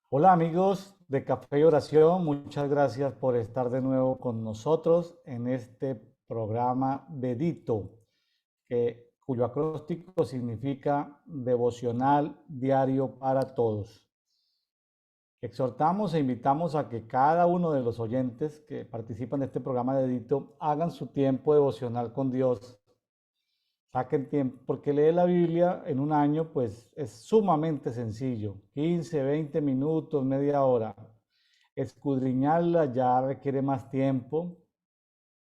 Hola amigos de Café y Oración, muchas gracias por estar de nuevo con nosotros en este programa Dedito, cuyo acróstico significa devocional diario para todos. Exhortamos e invitamos a que cada uno de los oyentes que participan de este programa Dedito hagan su tiempo devocional con Dios. Saquen tiempo, porque leer la Biblia en un año pues es sumamente sencillo, 15, 20 minutos, media hora. Escudriñarla ya requiere más tiempo,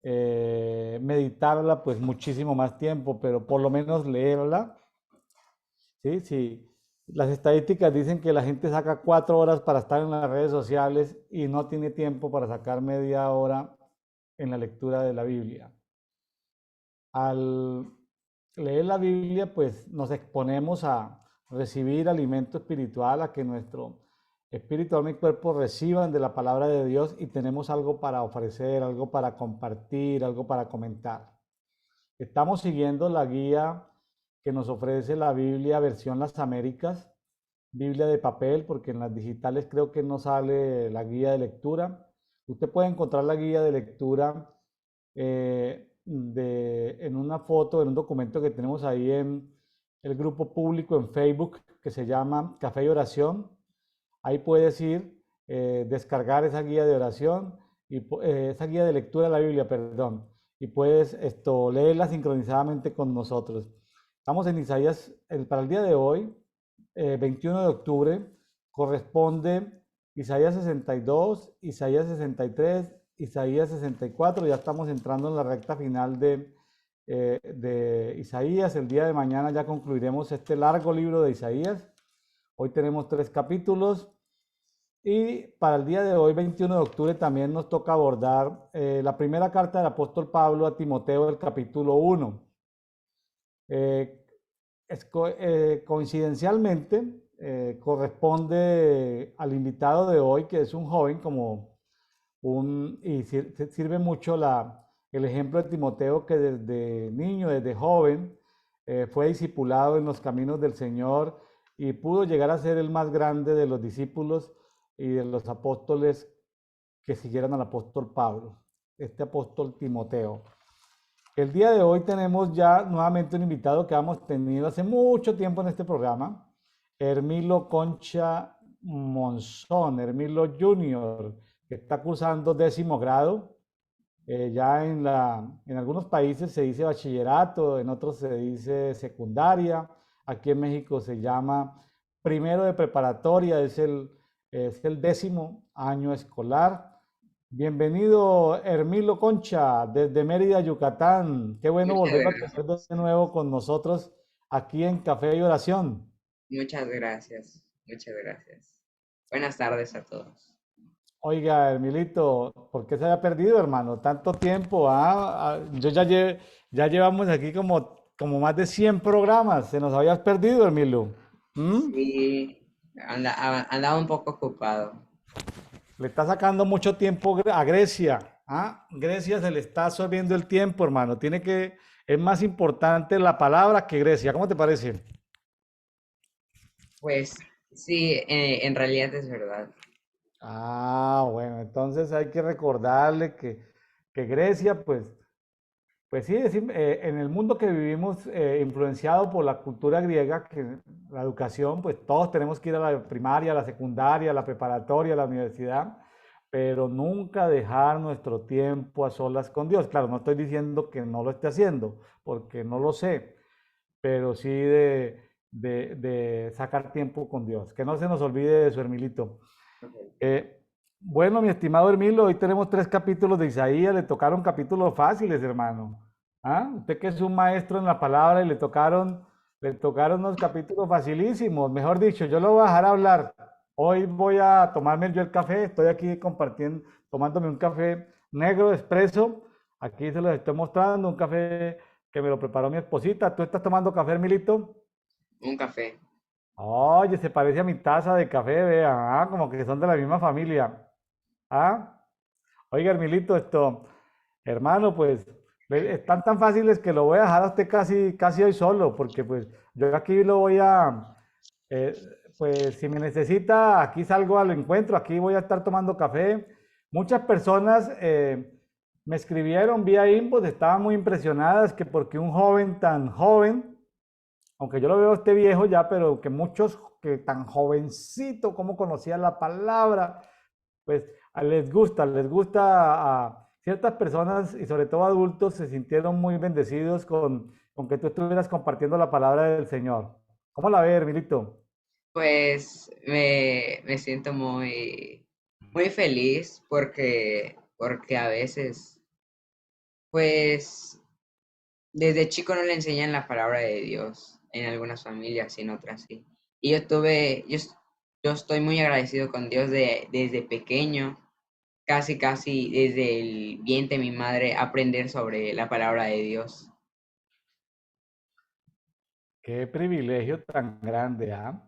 meditarla pues muchísimo más tiempo, pero por lo menos leerla, ¿sí? Sí. Las estadísticas dicen que la gente saca 4 horas para estar en las redes sociales y no tiene tiempo para sacar media hora en la lectura de la Biblia. Al leer la Biblia, pues nos exponemos a recibir alimento espiritual, a que nuestro espíritu, alma y cuerpo reciban de la palabra de Dios y tenemos algo para ofrecer, algo para compartir, algo para comentar. Estamos siguiendo la guía que nos ofrece la Biblia versión Las Américas, Biblia de papel, porque en las digitales creo que no sale la guía de lectura. Usted puede encontrar la guía de lectura en una foto, en un documento que tenemos ahí en el grupo público en Facebook que se llama Café y Oración. Ahí puedes ir, descargar esa guía de oración y esa guía de lectura de la Biblia, perdón, y puedes leerla sincronizadamente con nosotros. Estamos en Isaías, para el día de hoy, 21 de octubre, corresponde Isaías 62, Isaías 63, Isaías 64. Ya estamos entrando en la recta final de Isaías. El día de mañana ya concluiremos este largo libro de Isaías. Hoy tenemos 3 capítulos. Y para el día de hoy, 21 de octubre, también nos toca abordar la primera carta del apóstol Pablo a Timoteo, el capítulo 1. Eh, Coincidencialmente, corresponde al invitado de hoy, que es un joven, y sirve mucho el ejemplo de Timoteo, que desde niño, desde joven, fue discipulado en los caminos del Señor y pudo llegar a ser el más grande de los discípulos y de los apóstoles que siguieron al apóstol Pablo, este apóstol Timoteo. El día de hoy tenemos ya nuevamente un invitado que hemos tenido hace mucho tiempo en este programa, Hermilo Concha Monzón, Hermilo Junior, que está cursando 10.º grado. Ya en algunos países se dice bachillerato, en otros se dice secundaria. Aquí en México se llama primero de preparatoria, es el 10.º año escolar. Bienvenido, Hermilo Concha, desde Mérida, Yucatán. Qué bueno Muchas volverlo a tener gracias. de nuevo con nosotros aquí en Café y Oración. Muchas gracias. Muchas gracias. Buenas tardes a todos. Oiga, Hermilito, ¿por qué se había perdido, hermano? Tanto tiempo, ¿ah? Ya llevamos aquí como más de 100 programas. Se nos habías perdido, Hermilo. ¿Mm? Sí, andaba un poco ocupado. Le está sacando mucho tiempo a Grecia. ¿Ah? Grecia se le está absorbiendo el tiempo, hermano. Es más importante la palabra que Grecia. ¿Cómo te parece? Pues sí, en realidad es verdad. Ah, bueno, entonces hay que recordarle que Grecia, pues sí, en el mundo que vivimos, influenciado por la cultura griega, que la educación, pues todos tenemos que ir a la primaria, a la secundaria, a la preparatoria, a la universidad, pero nunca dejar nuestro tiempo a solas con Dios. Claro, no estoy diciendo que no lo esté haciendo, porque no lo sé, pero sí de sacar tiempo con Dios. Que no se nos olvide de su Hermilito. Ok. Eh, bueno, mi estimado Hermilo, hoy tenemos 3 capítulos de Isaías, le tocaron capítulos fáciles, hermano. ¿Ah? Usted que es un maestro en la palabra y le tocaron unos capítulos facilísimos. Mejor dicho, yo lo voy a dejar hablar. Hoy voy a tomarme yo el café, estoy aquí compartiendo, tomándome un café negro expreso. Aquí se los estoy mostrando, un café que me lo preparó mi esposita. ¿Tú estás tomando café, Hermilito? Un café. Oye, se parece a mi taza de café, vea, como que son de la misma familia. ¿Ah? Oiga, Hermilito, hermano, pues están tan fáciles que lo voy a dejar a usted casi, casi hoy solo, porque pues yo aquí lo voy a Eh, pues si me necesita, aquí salgo al encuentro, aquí voy a estar tomando café. Muchas personas me escribieron vía inbox, estaban muy impresionadas que porque un joven tan joven, aunque yo lo veo este viejo ya, pero que muchos que tan jovencito, como conocía la palabra, pues les gusta a ciertas personas y sobre todo adultos se sintieron muy bendecidos con que tú estuvieras compartiendo la palabra del Señor. ¿Cómo la ves, Milito? Pues me siento muy feliz porque a veces, pues desde chico no le enseñan la palabra de Dios en algunas familias y en otras sí. Y yo estoy muy agradecido con Dios desde pequeño, casi desde el vientre de mi madre, aprender sobre la palabra de Dios. Qué privilegio tan grande, ¿ah?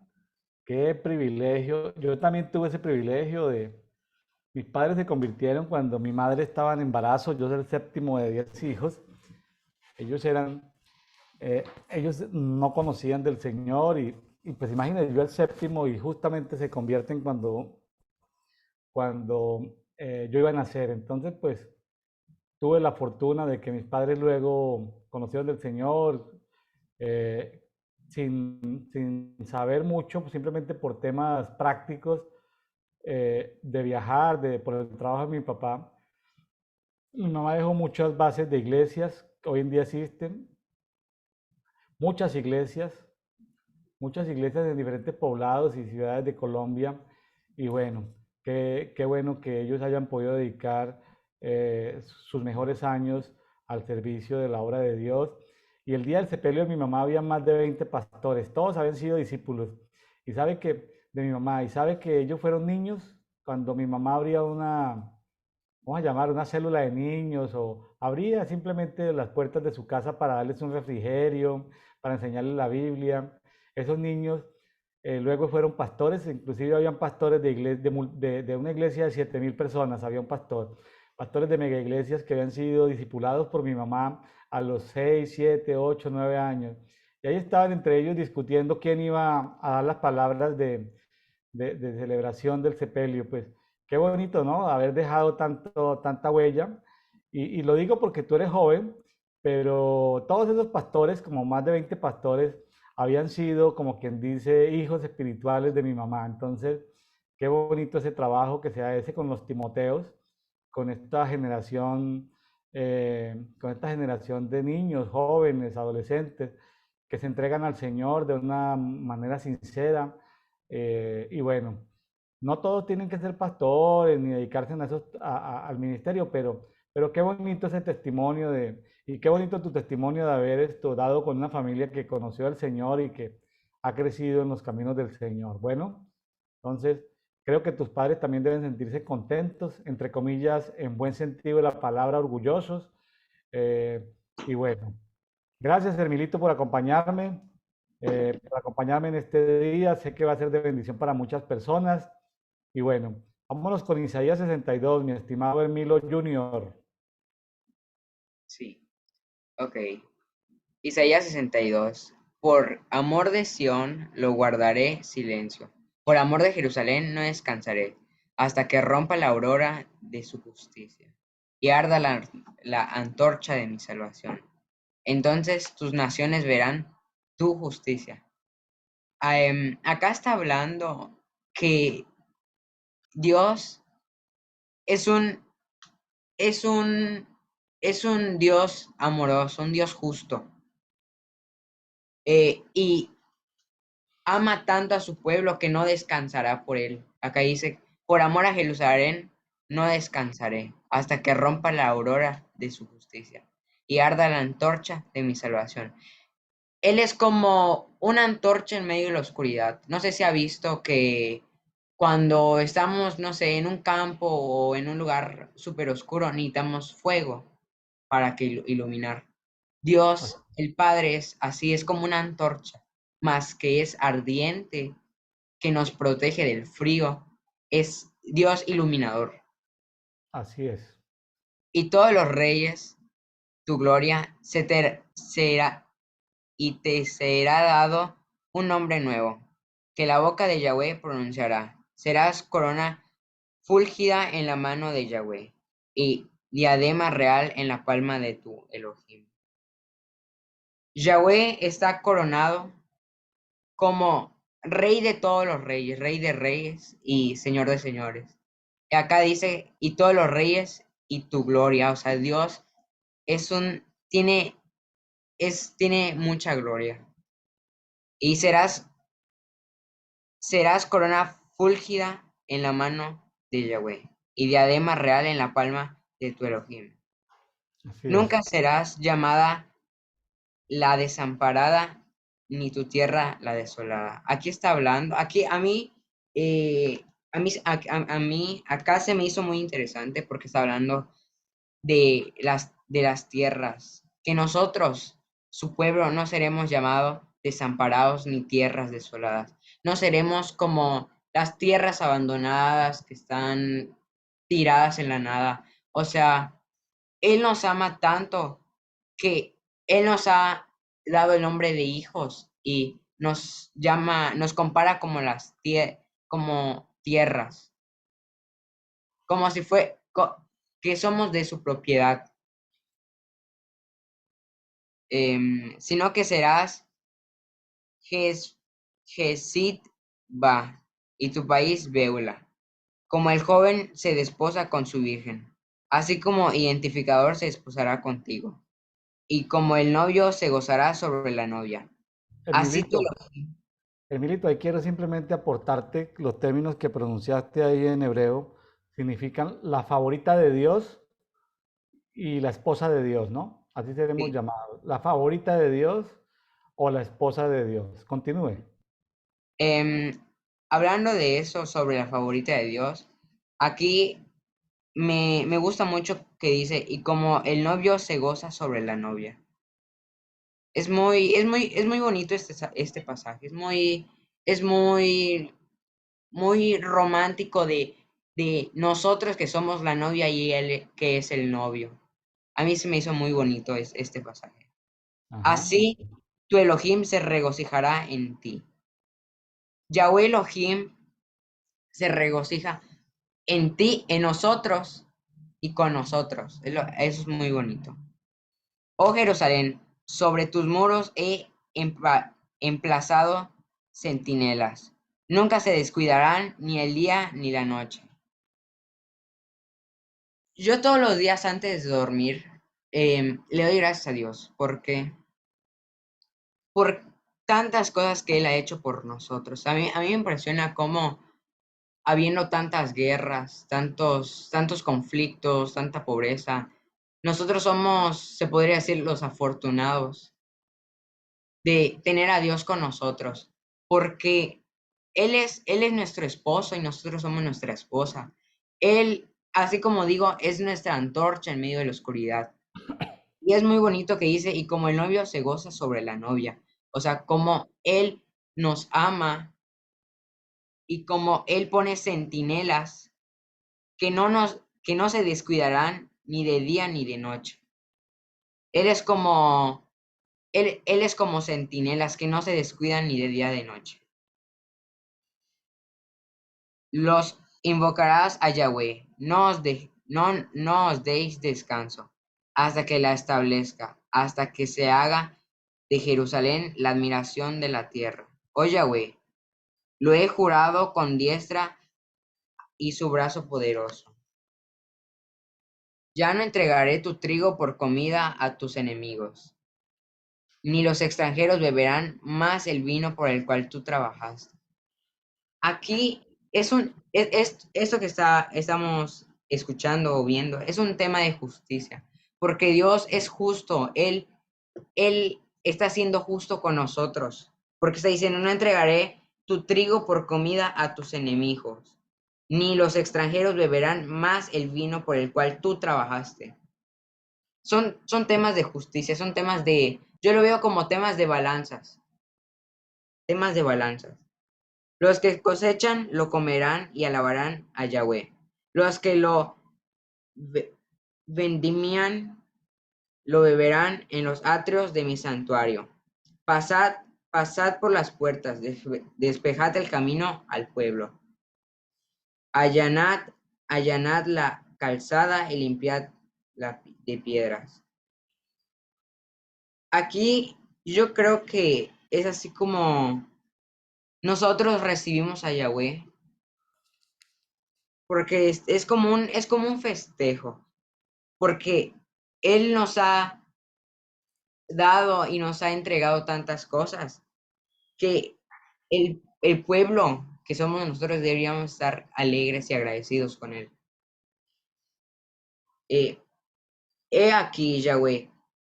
Qué privilegio. Yo también tuve ese privilegio de... Mis padres se convirtieron cuando mi madre estaba en embarazo, yo era el séptimo de 10 hijos. Ellos eran, ellos no conocían del Señor y pues imagínense, yo el séptimo y justamente se convierten cuando yo iba a nacer. Entonces, pues tuve la fortuna de que mis padres luego conocieron del Señor eh, sin saber mucho, pues simplemente por temas prácticos de viajar, por el trabajo de mi papá. Mi mamá dejó muchas bases de iglesias que hoy en día existen, muchas iglesias, muchas iglesias en diferentes poblados y ciudades de Colombia. Y bueno, qué bueno que ellos hayan podido dedicar sus mejores años al servicio de la obra de Dios. Y el día del sepelio de mi mamá había más de 20 pastores, todos habían sido discípulos. Y sabe que, de mi mamá, y sabe que ellos fueron niños cuando mi mamá abría una, vamos a llamar, una célula de niños o abría simplemente las puertas de su casa para darles un refrigerio, para enseñarles la Biblia. Esos niños luego fueron pastores, inclusive habían pastores de una iglesia de 7.000 personas, había un pastor, pastores de mega iglesias que habían sido discipulados por mi mamá a los 6 7 8 9 años. Y ahí estaban entre ellos discutiendo quién iba a dar las palabras de celebración del sepelio. Pues qué bonito, ¿no? Haber dejado tanta huella. Y lo digo porque tú eres joven, pero todos esos pastores, como más de 20 pastores, habían sido, como quien dice, hijos espirituales de mi mamá. Entonces, qué bonito ese trabajo que se hace con los Timoteos, con esta generación, con esta generación de niños, jóvenes, adolescentes, que se entregan al Señor de una manera sincera. Y bueno, no todos tienen que ser pastores ni dedicarse a al ministerio, pero qué bonito ese testimonio y qué bonito tu testimonio de haber dado con una familia que conoció al Señor y que ha crecido en los caminos del Señor. Bueno, entonces creo que tus padres también deben sentirse contentos, entre comillas, en buen sentido de la palabra, orgullosos. Eh, y bueno, gracias, Hermilito, por acompañarme en este día. Sé que va a ser de bendición para muchas personas. Y bueno, vámonos con Isaías 62, mi estimado Hermilo Junior. Sí, ok. Isaías 62. Por amor de Sión lo guardaré silencio. Por amor de Jerusalén no descansaré, hasta que rompa la aurora de su justicia y arda la antorcha de mi salvación. Entonces tus naciones verán tu justicia. Acá está hablando que Dios es un, es un, es un Dios amoroso, un Dios justo. Y ama tanto a su pueblo que no descansará por él. Acá dice, por amor a Jerusalén no descansaré hasta que rompa la aurora de su justicia y arda la antorcha de mi salvación. Él es como una antorcha en medio de la oscuridad. No sé si ha visto que cuando estamos, no sé, en un campo o en un lugar súper oscuro, necesitamos fuego para que iluminar. Dios, el Padre, es así, es como una antorcha, más que es ardiente, que nos protege del frío, es Dios iluminador. Así es. Y todos los reyes, tu gloria será y te será dado un nombre nuevo, que la boca de Yahweh pronunciará. Serás corona fúlgida en la mano de Yahweh y diadema real en la palma de tu Elohim. Yahweh está coronado como Rey de todos los reyes, Rey de reyes y Señor de señores. Y acá dice, y todos los reyes y tu gloria. O sea, Dios es tiene mucha gloria. Y serás corona fúlgida en la mano de Yahweh y diadema real en la palma de tu Elohim. Así es. Nunca serás llamada la desamparada, ni tu tierra la desolada. Aquí está hablando, aquí a mí, acá se me hizo muy interesante porque está hablando de las tierras, que nosotros, su pueblo, no seremos llamados desamparados ni tierras desoladas. No seremos como las tierras abandonadas que están tiradas en la nada. O sea, Él nos ama tanto que Él nos ha dado el nombre de hijos y nos compara como como tierras, como si que somos de su propiedad. Sino que serás Ges, Ba y tu país Beula, como el joven se desposa con su virgen, así como identificador se desposará contigo, y como el novio se gozará sobre la novia. Así tú Emilito, Emilito, ahí quiero simplemente aportarte los términos que pronunciaste ahí en hebreo. Significan la favorita de Dios y la esposa de Dios, ¿no? Así seremos sí. llamados. La favorita de Dios o la esposa de Dios. Continúe. Em, Hablando de eso, sobre la favorita de Dios, aquí me gusta mucho que dice, y como el novio se goza sobre la novia. Es muy bonito este pasaje, es muy romántico de nosotros que somos la novia y él que es el novio. A mí se me hizo muy bonito este pasaje. Ajá. Así tu Elohim se regocijará en ti. Yahweh Elohim se regocija en ti, en nosotros y con nosotros. Eso es muy bonito. Oh Jerusalén, sobre tus muros he emplazado centinelas. Nunca se descuidarán ni el día ni la noche. Yo todos los días antes de dormir le doy gracias a Dios por tantas cosas que Él ha hecho por nosotros. A mí me impresiona cómo habiendo tantas guerras, tantos conflictos, tanta pobreza, nosotros somos, se podría decir, los afortunados de tener a Dios con nosotros, porque Él es nuestro esposo y nosotros somos nuestra esposa. Él, así como digo, es nuestra antorcha en medio de la oscuridad. Y es muy bonito que dice, y como el novio se goza sobre la novia, o sea, como Él nos ama y como Él pone centinelas que no se descuidarán ni de día ni de noche. Él es como, Él es como centinelas que no se descuidan ni de día ni de noche. Los invocarás a Yahweh, no os deis descanso, hasta que la establezca, hasta que se haga de Jerusalén la admiración de la tierra. Oh Yahweh, lo he jurado con diestra y su brazo poderoso. Ya no entregaré tu trigo por comida a tus enemigos, ni los extranjeros beberán más el vino por el cual tú trabajaste. Aquí esto que estamos escuchando o viendo, es un tema de justicia, porque Dios es justo, Él está siendo justo con nosotros, porque está diciendo, no entregaré tu trigo por comida a tus enemigos, ni los extranjeros beberán más el vino por el cual tú trabajaste. Son temas de justicia, yo lo veo como temas de balanzas. Los que cosechan lo comerán y alabarán a Yahweh. Los que lo vendimian lo beberán en los atrios de mi santuario. Pasad Pasad por las puertas, despejad el camino al pueblo. Allanad, allanad la calzada y limpiad la de piedras. Aquí yo creo que es así como nosotros recibimos a Yahweh, porque es como un festejo, porque Él nos ha dado y nos ha entregado tantas cosas que el pueblo que somos nosotros deberíamos estar alegres y agradecidos con Él. Eh, He aquí, Yahweh,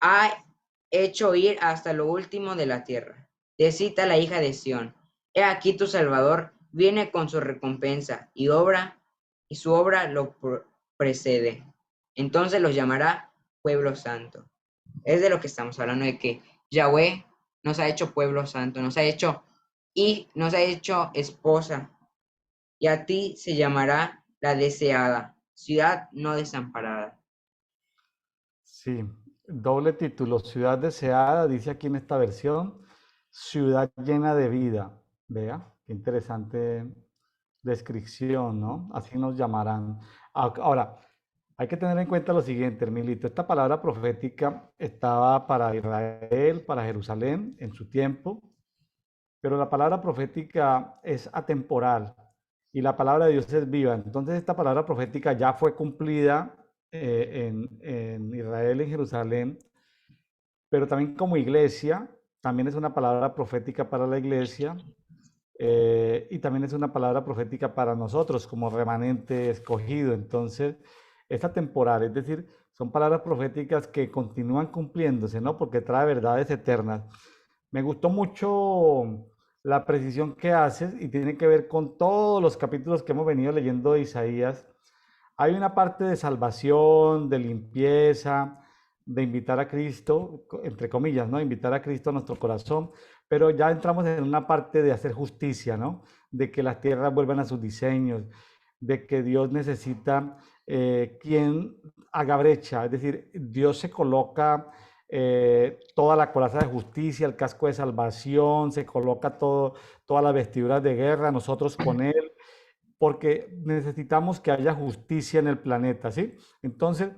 ha hecho ir hasta lo último de la tierra. Decita la hija de Sión. He aquí tu Salvador viene con su recompensa y su obra lo precede. Entonces los llamará pueblo santo. Es de lo que estamos hablando, de que Yahweh nos ha hecho pueblo santo, nos ha hecho esposa, y a ti se llamará la deseada, ciudad no desamparada. Sí, doble título, ciudad deseada, dice aquí en esta versión, ciudad llena de vida. Vea, qué interesante descripción, ¿no? Así nos llamarán. Ahora, hay que tener en cuenta lo siguiente, Hermilito, esta palabra profética estaba para Israel, para Jerusalén en su tiempo, pero la palabra profética es atemporal y la palabra de Dios es viva. Entonces esta palabra profética ya fue cumplida en Israel, en Jerusalén, pero también como iglesia, también es una palabra profética para la iglesia, y también es una palabra profética para nosotros como remanente escogido. Entonces, esta temporal, es decir, son palabras proféticas que continúan cumpliéndose, ¿no? Porque trae verdades eternas. Me gustó mucho la precisión que haces y tiene que ver con todos los capítulos que hemos venido leyendo de Isaías. Hay una parte de salvación, de limpieza, de invitar a Cristo, entre comillas, ¿no? Invitar a Cristo a nuestro corazón, pero ya entramos en una parte de hacer justicia, ¿no? De que las tierras vuelvan a sus diseños, de que Dios necesita quien haga brecha, es decir, Dios se coloca toda la coraza de justicia, el casco de salvación, se coloca todas las vestiduras de guerra, nosotros con Él, porque necesitamos que haya justicia en el planeta, ¿sí? Entonces,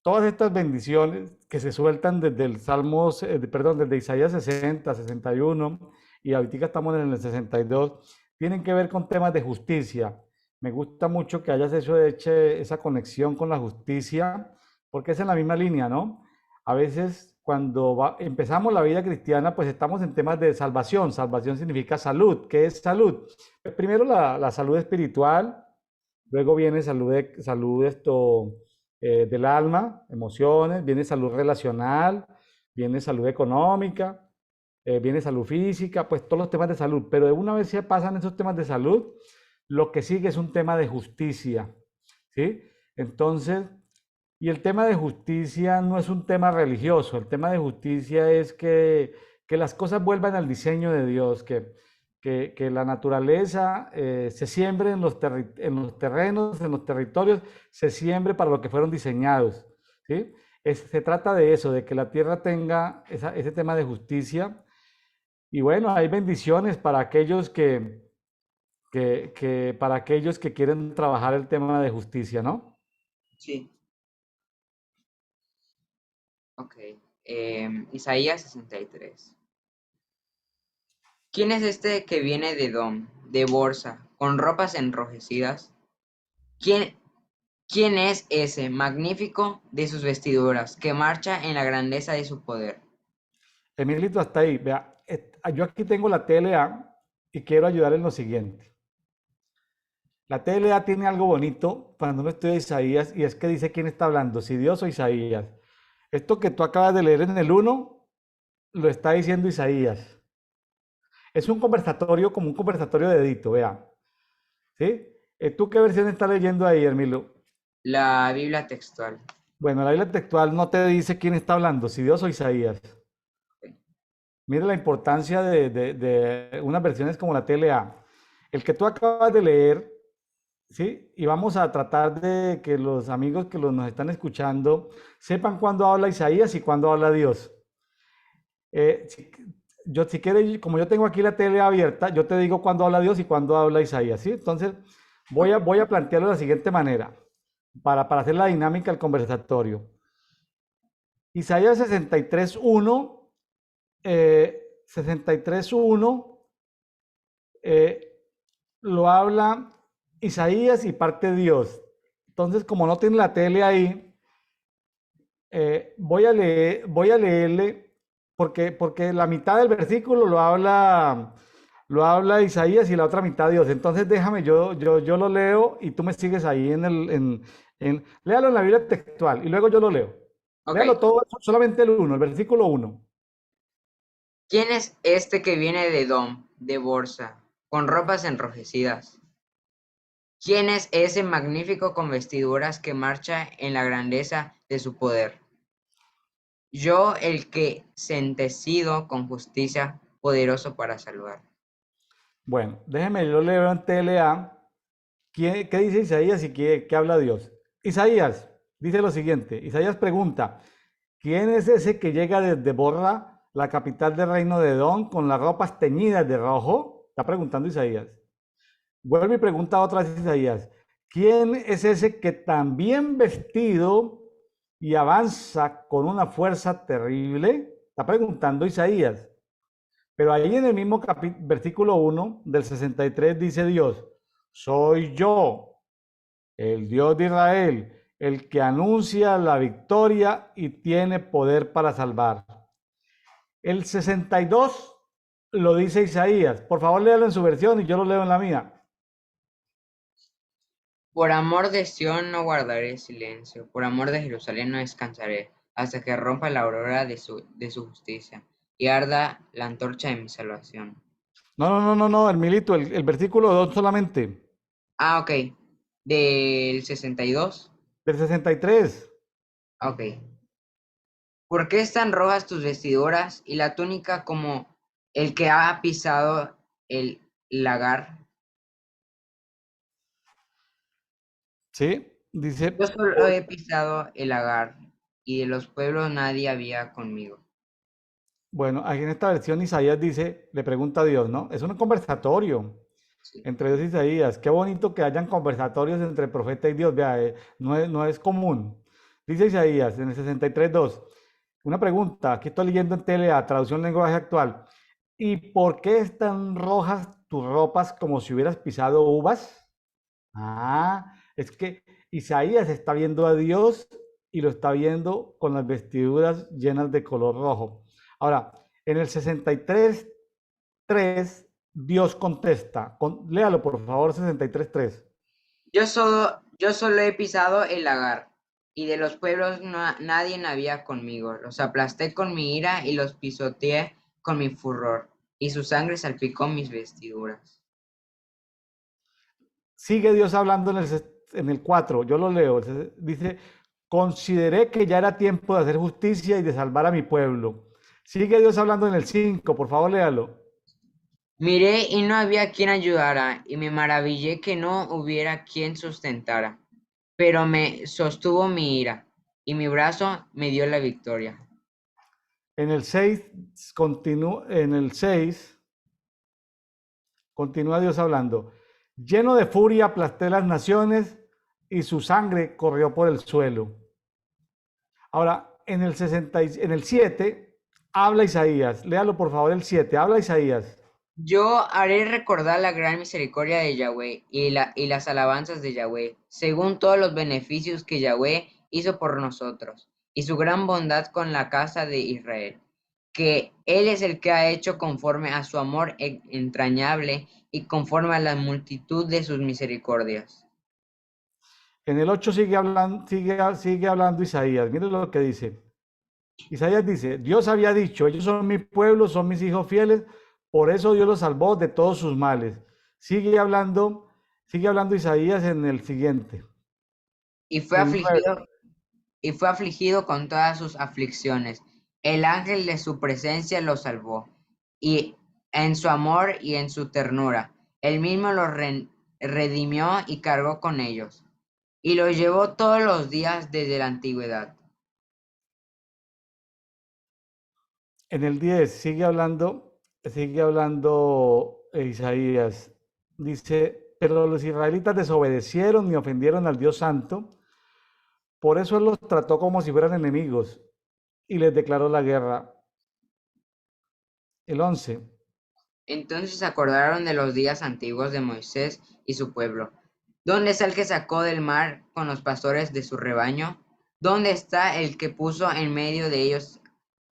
todas estas bendiciones que se sueltan desde el Salmos, perdón, desde Isaías 60, 61 y ahorita estamos en el 62, tienen que ver con temas de justicia. Me gusta mucho que hayas hecho esa conexión con la justicia, porque es en la misma línea, ¿no? A veces cuando empezamos la vida cristiana, pues estamos en temas de salvación. Salvación significa salud. ¿Qué es salud? Primero la salud espiritual, luego viene salud del alma, emociones, viene salud relacional, viene salud económica, viene salud física, pues todos los temas de salud. Pero de una vez se pasan esos temas de salud, lo que sigue es un tema de justicia, ¿sí? Entonces, y el tema de justicia no es un tema religioso, el tema de justicia es que las cosas vuelvan al diseño de Dios, que la naturaleza se siembre en en los terrenos, en los territorios, se siembre para lo que fueron diseñados, ¿sí? Se trata de eso, de que la tierra tenga ese tema de justicia. Y bueno, hay bendiciones para aquellos para aquellos que quieren trabajar el tema de justicia, ¿no? Sí, ok. Isaías 63. ¿Quién es este que viene de Edom, de Borsa, con ropas enrojecidas? ¿Quién, quién es ese, magnífico de sus vestiduras, que marcha en la grandeza de su poder? Emilito, hasta ahí. Vea, yo aquí tengo la TLA y quiero ayudar en lo siguiente. La TLA tiene algo bonito cuando uno estudia Isaías y es que dice quién está hablando, si Dios o Isaías. Esto que tú acabas de leer en el uno lo está diciendo Isaías. Es un conversatorio como un conversatorio de Edito, vea. ¿Sí? ¿Tú qué versión estás leyendo ahí, Hermilo? La Biblia textual. Bueno, la Biblia textual no te dice quién está hablando, si Dios o Isaías. Mira la importancia de unas versiones como la TLA. El que tú acabas de leer, ¿sí? Y vamos a tratar de que los amigos que nos están escuchando sepan cuándo habla Isaías y cuándo habla Dios. Eh, si- yo si quieres, como yo tengo aquí la tele abierta, yo te digo cuándo habla Dios y cuándo habla Isaías, ¿sí? Entonces, voy a plantearlo de la siguiente manera, para hacer la dinámica del conversatorio. Isaías 63.1, 63.1, eh, lo habla Isaías y parte Dios. Entonces, como no tiene la tele ahí, voy a leerle, porque la mitad del versículo lo habla Isaías y la otra mitad Dios. Entonces déjame, yo lo leo y tú me sigues ahí léalo en la Biblia textual y luego yo lo leo. Léalo Ok. todo, solamente el uno, el versículo uno. ¿Quién es este que viene de Edom, de Borsa, con ropas enrojecidas? ¿Quién es ese magnífico con vestiduras que marcha en la grandeza de su poder? Yo, el que sentecido con justicia, poderoso para salvar. Bueno, déjeme, yo leo en TLA. ¿Qué dice Isaías y qué habla Dios? Isaías dice lo siguiente. Isaías pregunta, ¿quién es ese que llega desde Borra, la capital del reino de Edom, con las ropas teñidas de rojo? Está preguntando Isaías. Vuelve y pregunta otra vez Isaías, ¿quién es ese que también vestido y avanza con una fuerza terrible? Está preguntando Isaías. Pero ahí en el mismo versículo 1 del 63 dice Dios, soy yo, el Dios de Israel, el que anuncia la victoria y tiene poder para salvar. El 62 lo dice Isaías. Por favor, léalo en su versión y yo lo leo en la mía. Por amor de Sión no guardaré silencio, por amor de Jerusalén no descansaré, hasta que rompa la aurora de su justicia y arda la antorcha de mi salvación. No, Hermilito, el versículo 2 solamente, Ah, ok. Del 62. del 63. Ok. ¿Por qué están rojas tus vestiduras y la túnica como el que ha pisado el lagar? ¿Sí? Yo Dice, solo he pisado el lagar, y de los pueblos nadie había conmigo. bueno, aquí en esta versión Isaías dice, le pregunta a Dios, ¿no? Es un conversatorio Sí. entre Dios y Isaías. Qué bonito que hayan conversatorios entre profeta y Dios, vea, no es común. Dice Isaías en el 63.2, una pregunta, aquí estoy leyendo en TLA, traducción lenguaje actual. ¿Y por qué están rojas tus ropas como si hubieras pisado uvas? Ah, es que Isaías está viendo a Dios y lo está viendo con las vestiduras llenas de color rojo. Ahora, en el 63.3, Dios contesta. Léalo, por favor, 63.3. Yo solo he pisado el lagar, y de los pueblos nadie había conmigo. Los aplasté con mi ira y los pisoteé con mi furor, y su sangre salpicó mis vestiduras. Sigue Dios hablando en el 4, yo lo leo. Dice, consideré que ya era tiempo de hacer justicia y de salvar a mi pueblo. Sigue Dios hablando en el 5, por favor, léalo. Miré y no había quien ayudara, y me maravillé que no hubiera quien sustentara. Pero me sostuvo mi ira, y mi brazo me dio la victoria. En el 6, en el 6, continúa Dios hablando. Lleno de furia aplasté las naciones y su sangre corrió por el suelo. Ahora, en el 7, habla Isaías. Léalo por favor el 7. Habla Isaías. Yo haré recordar la gran misericordia de Yahweh y las alabanzas de Yahweh, según todos los beneficios que Yahweh hizo por nosotros, y su gran bondad con la casa de Israel, que Él es el que ha hecho conforme a su amor entrañable y conforme a la multitud de sus misericordias. En el 8 sigue hablando Isaías. Miren lo que dice. Isaías dice, Dios había dicho, ellos son mi pueblo, son mis hijos fieles, por eso Dios los salvó de todos sus males. Sigue hablando Isaías en el siguiente, Y fue el 9. afligido, y fue afligido con todas sus aflicciones. El ángel de su presencia lo salvó, y en su amor y en su ternura, él mismo lo redimió y cargó con ellos, y lo llevó todos los días desde la antigüedad. En el 10 sigue hablando sigue hablando Isaías. Dice, pero los israelitas desobedecieron y ofendieron al Dios Santo. Por eso él los trató como si fueran enemigos y les declaró la guerra. El 11. Entonces se acordaron de los días antiguos de Moisés y su pueblo. ¿Dónde está el que sacó del mar con los pastores de su rebaño? ¿Dónde está el que puso en medio de ellos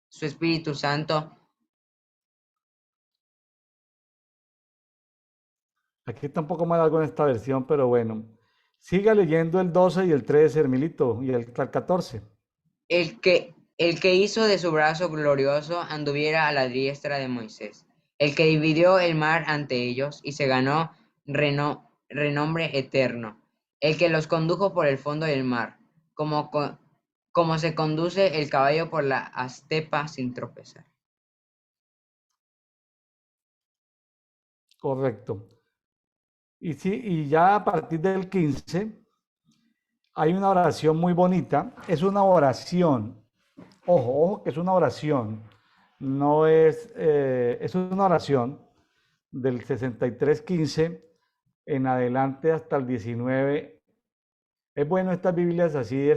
su Espíritu Santo? Aquí está un poco más largo en esta versión, pero bueno. Siga leyendo el 12 y el 13, Hermilito, y el 14. El que hizo de su brazo glorioso anduviera a la diestra de Moisés, el que dividió el mar ante ellos y se ganó renombre eterno, el que los condujo por el fondo del mar, como se conduce el caballo por la estepa sin tropezar. Correcto. Y sí, y ya a partir del 15 hay una oración muy bonita. Es una oración. Ojo, ojo que es una oración. No es, es una oración del 63:15 en adelante hasta el 19. Es bueno estas Biblias así,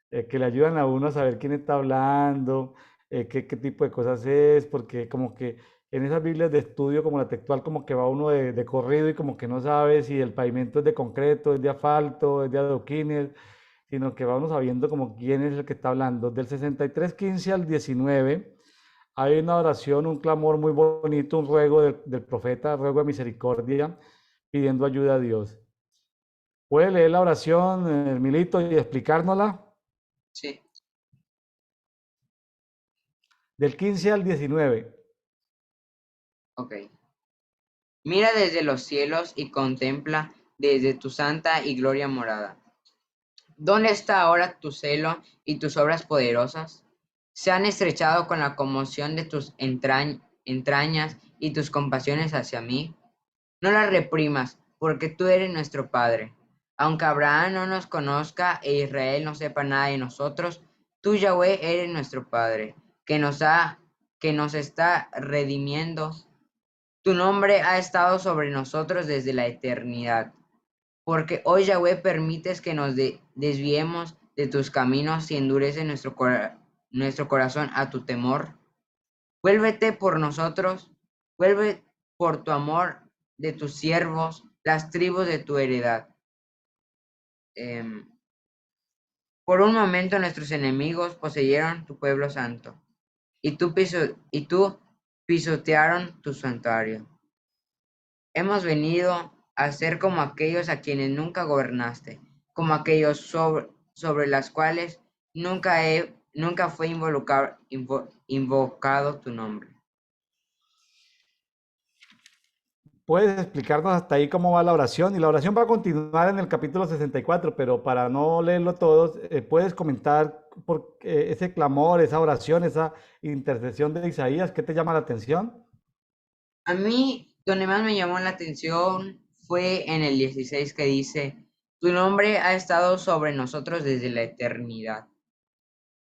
que le ayudan a uno a saber quién está hablando, qué tipo de cosas es, porque como que en esas Biblias de estudio como la textual, como que va uno de corrido y como que no sabe si el pavimento es de concreto, es de asfalto, es de adoquines, sino que va uno sabiendo como quién es el que está hablando. Del 63:15 al 19 hay una oración, un clamor muy bonito, un ruego del profeta, ruego de misericordia, pidiendo ayuda a Dios. ¿Puede leer la oración, Milito, y explicárnosla? Sí, Del 15 al 19. ok. Mira desde los cielos y contempla desde tu santa y gloria morada. ¿Dónde está ahora tu celo y tus obras poderosas? Se han estrechado con la conmoción de tus entrañas y tus compasiones hacia mí. No las reprimas, porque tú eres nuestro Padre. Aunque Abraham no nos conozca e Israel no sepa nada de nosotros, tú, Yahweh, eres nuestro Padre, que nos está redimiendo. Tu nombre ha estado sobre nosotros desde la eternidad. Porque hoy, Yahweh, permites que nos desviemos de tus caminos y endurece nuestro corazón a tu temor. Vuélvete por nosotros, vuelve por tu amor de tus siervos, las tribus de tu heredad. Em, por un momento nuestros enemigos poseyeron tu pueblo santo, y tú pisotearon tu santuario. Hemos venido a ser como aquellos a quienes nunca gobernaste, como aquellos sobre las cuales nunca fue invocado tu nombre. ¿Puedes explicarnos hasta ahí cómo va la oración? Y la oración va a continuar en el capítulo 64, pero para no leerlo todo, ¿puedes comentar por ese clamor, esa oración, esa intercesión de Isaías? ¿Qué te llama la atención? A mí, donde más me llamó la atención fue en el 16 que dice, tu nombre ha estado sobre nosotros desde la eternidad.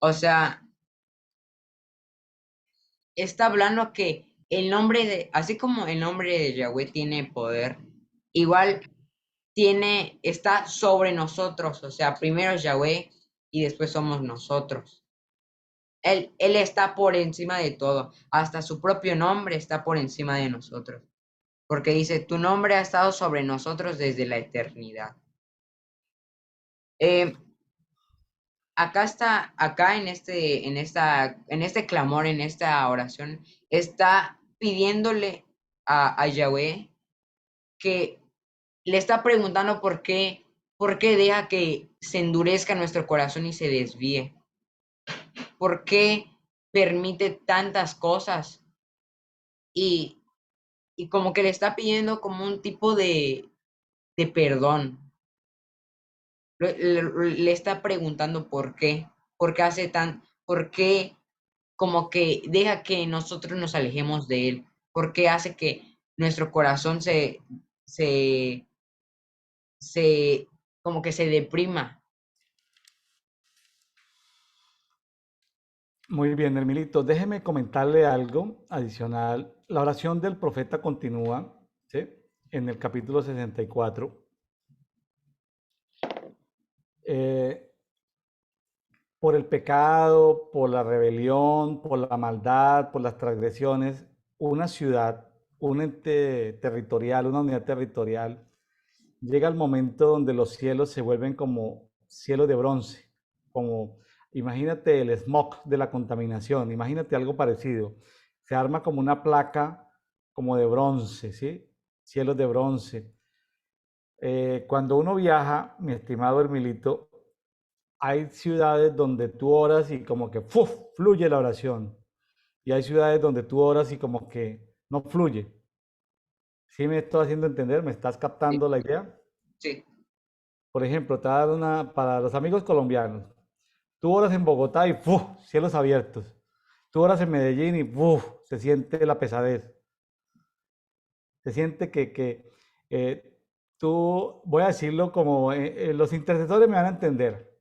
O sea, está hablando que así como el nombre de Yahweh tiene poder, igual está sobre nosotros. O sea, primero es Yahweh y después somos nosotros. Él está por encima de todo. Hasta su propio nombre está por encima de nosotros. Porque dice, tu nombre ha estado sobre nosotros desde la eternidad. Eh, acá en este clamor, en esta oración, está pidiéndole a Yahweh que le está preguntando por qué deja que se endurezca nuestro corazón y se desvíe. ¿Por qué permite tantas cosas? Y, y como que le está pidiendo como un tipo de perdón. Le está preguntando por qué por qué como que deja que nosotros nos alejemos de él, por qué hace que nuestro corazón se, se, como que se deprima. Muy bien, Hermilito. Déjeme comentarle algo adicional. La oración del profeta continúa, ¿sí? En el capítulo 64. Eh, por el pecado, por la rebelión, por la maldad, por las transgresiones, una ciudad, un ente territorial, una unidad territorial, llega el momento donde los cielos se vuelven como cielos de bronce, como imagínate el smog de la contaminación, imagínate algo parecido. Se arma como una placa como de bronce, ¿sí? Cielos de bronce. Cuando uno viaja, mi estimado Hermilito, hay ciudades donde tú oras y como que ¡fuf! Fluye la oración. Y hay ciudades donde tú oras y como que no fluye. ¿Sí me estoy haciendo entender? ¿Me estás Sí, captando la idea? sí, Por ejemplo, te voy a dar una para los amigos colombianos. Tú oras en Bogotá y ¡fuf! Cielos abiertos. Tú oras en Medellín y ¡fuf! Se siente la pesadez. Se siente que tú, voy a decirlo como los intercesores me van a entender.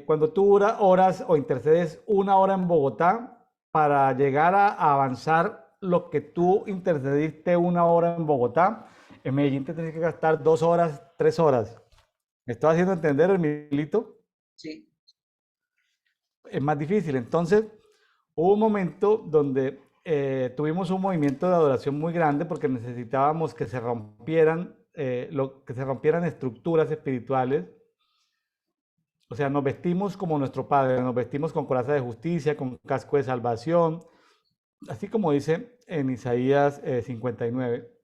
Cuando tú oras o intercedes una hora en Bogotá para llegar a avanzar lo que tú intercediste una hora en Bogotá, en Medellín te tienes que gastar 2 horas, 3 horas. ¿Me estoy haciendo entender, Emilito? sí, Es más difícil. Entonces, hubo un momento donde tuvimos un movimiento de adoración muy grande porque necesitábamos que se rompieran, que se rompieran estructuras espirituales. O sea, nos vestimos como nuestro Padre, nos vestimos con coraza de justicia, con casco de salvación, así como dice en Isaías 59,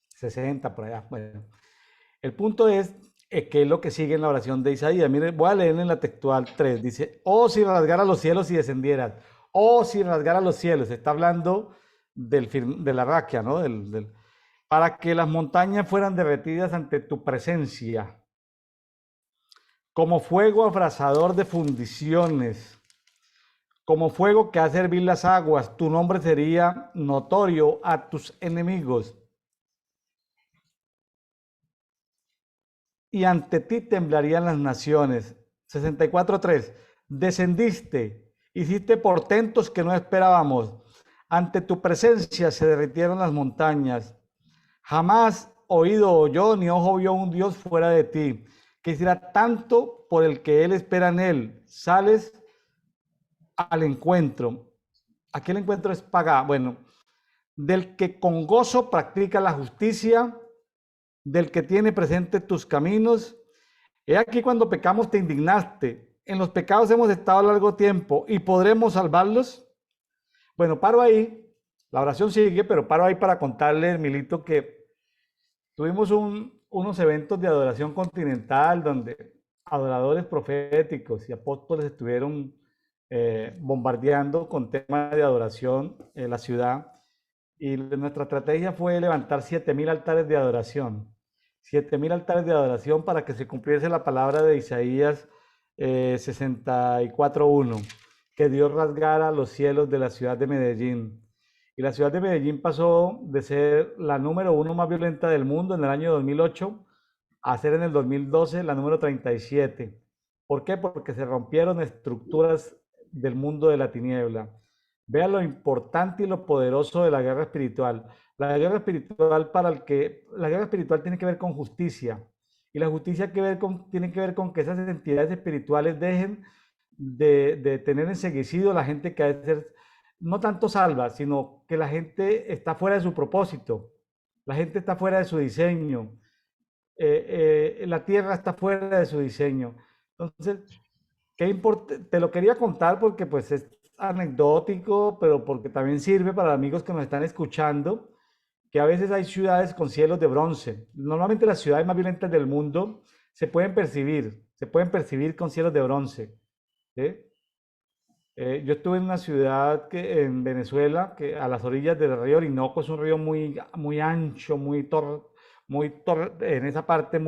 60 por allá. Bueno, el punto es que es lo que sigue en la oración de Isaías. Mire, voy a leer en la textual 3. Dice, oh, si rasgara los cielos y descendieras. Oh, si rasgara los cielos. Está hablando de la raquia, ¿no? Para que las montañas fueran derretidas ante tu presencia, como fuego abrasador de fundiciones, como fuego que hace hervir las aguas. Tu nombre sería notorio a tus enemigos. Y ante ti temblarían las naciones. 64:3. Descendiste, hiciste portentos que no esperábamos. Ante tu presencia se derritieron las montañas. Jamás oído oyó ni ojo vio un Dios fuera de ti, que hiciera tanto por el que él espera en él. Sales al encuentro. Aquel encuentro es paga. Bueno, del que con gozo practica la justicia, del que tiene presente tus caminos. He aquí cuando pecamos te indignaste. En los pecados hemos estado largo tiempo y podremos salvarlos. Bueno, paro ahí. La oración sigue, pero paro ahí para contarle, Milito, que tuvimos unos eventos de adoración continental donde adoradores proféticos y apóstoles estuvieron bombardeando con temas de adoración la ciudad. Y nuestra estrategia fue levantar 7.000 altares de adoración. 7.000 altares de adoración para que se cumpliese la palabra de Isaías 64:1, que Dios rasgara los cielos de la ciudad de Medellín. Y la ciudad de Medellín pasó de ser la número uno más violenta del mundo en el año 2008 a ser en el 2012 la número 37. ¿Por qué? Porque se rompieron estructuras del mundo de la tiniebla. Vean lo importante y lo poderoso de la guerra espiritual. La guerra espiritual la guerra espiritual tiene que ver con justicia. Y la justicia tiene que ver con que esas entidades espirituales dejen de tener enseguecido a la gente que ha de ser no tanto salva, sino que la gente está fuera de su propósito. La gente está fuera de su diseño. La tierra está fuera de su diseño. Entonces, te lo quería contar porque pues es anecdótico, pero porque también sirve para amigos que nos están escuchando, que a veces hay ciudades con cielos de bronce. Normalmente las ciudades más violentas del mundo se pueden percibir con cielos de bronce. ¿Sí? Yo estuve en una ciudad en Venezuela, que a las orillas del río Orinoco, es un río muy ancho, en esa parte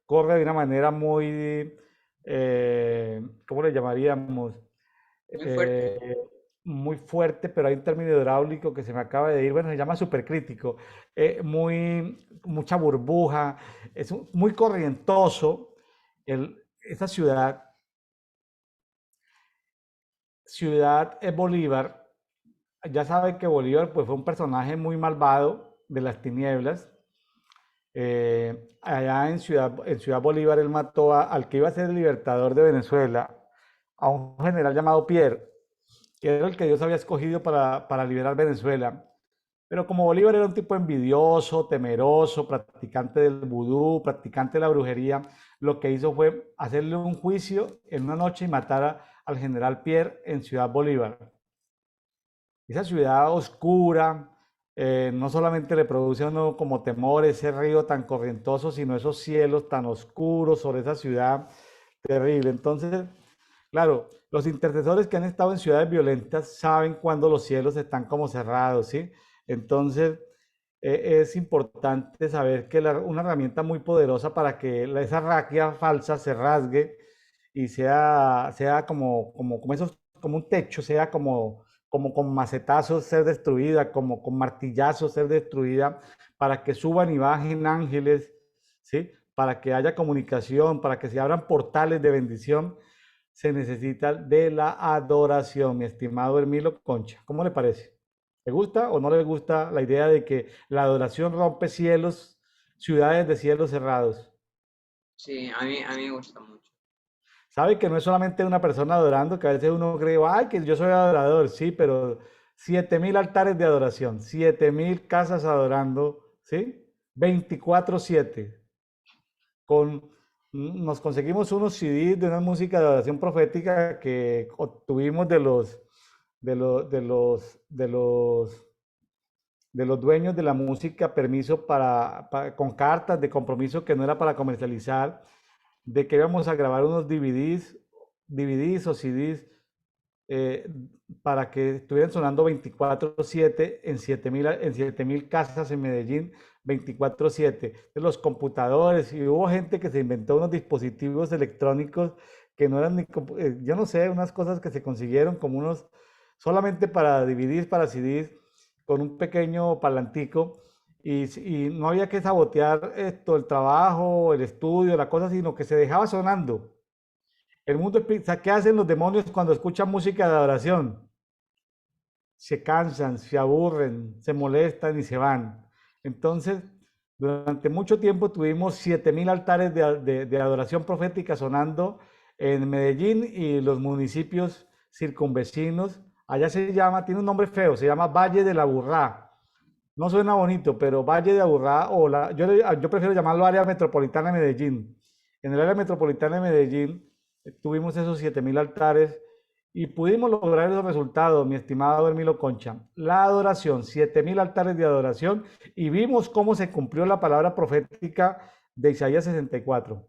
corre de una manera ¿cómo le llamaríamos? muy fuerte. Eh, Muy fuerte, pero hay un término hidráulico que se me acaba de ir, bueno, se llama supercrítico, mucha burbuja, muy corrientoso esa ciudad. ciudad es Bolívar. Ya saben que Bolívar pues, fue un personaje muy malvado de las tinieblas. Allá en Ciudad Bolívar él mató al que iba a ser el libertador de Venezuela, a un general llamado Pierre, que era el que Dios había escogido para liberar Venezuela. Pero como Bolívar era un tipo envidioso, temeroso, practicante del vudú, practicante de la brujería, lo que hizo fue hacerle un juicio en una noche y matar al general Pierre en Ciudad Bolívar. Esa ciudad oscura, no solamente le produce a uno como temor ese río tan corrientoso, sino esos cielos tan oscuros sobre esa ciudad terrible. Entonces, claro, los intercesores que han estado en ciudades violentas saben cuando los cielos están como cerrados, ¿sí? Entonces, es importante saber que una herramienta muy poderosa para que esa raquia falsa se rasgue y sea como un techo, sea como con macetazos ser destruida, como con martillazos ser destruida, para que suban y bajen ángeles, ¿sí? Para que haya comunicación, para que se abran portales de bendición, se necesita de la adoración, mi estimado Hermilo Concha. ¿Cómo le parece? ¿Le gusta o no le gusta la idea de que la adoración rompe cielos, ciudades de cielos cerrados? Sí, a mí me gusta mucho. Sabe que no es solamente una persona adorando, que a veces uno cree, ay, que yo soy adorador, sí, pero 7000 altares de adoración, 7000 casas adorando, ¿sí? 24/7. Con, nos conseguimos unos CDs de una música de adoración profética que obtuvimos de los dueños de la música permiso con cartas de compromiso que no era para comercializar, de que íbamos a grabar unos DVDs o CDs eh, para que estuvieran sonando 24/7 en 7000 casas en Medellín, 24/7. De los computadores, y hubo gente que se inventó unos dispositivos electrónicos que no eran ni, yo no sé, unas cosas que se consiguieron como unos, solamente para DVDs, para CDs, con un pequeño parlantico. Y no había que sabotear esto, el trabajo, el estudio, la cosa, sino que se dejaba sonando. El mundo espiritual, ¿qué hacen los demonios cuando escuchan música de adoración? Se cansan, se aburren, se molestan y se van. Entonces, durante mucho tiempo tuvimos 7000 altares de adoración profética sonando en Medellín y los municipios circunvecinos. Allá se llama, tiene un nombre feo, se llama Valle de la Burrá. No suena bonito, pero Valle de Aburrá, yo prefiero llamarlo área metropolitana de Medellín. En el área metropolitana de Medellín tuvimos esos 7000 altares y pudimos lograr esos resultados, mi estimado Hermilo Concha. La adoración, 7000 altares de adoración, y vimos cómo se cumplió la palabra profética de Isaías 64.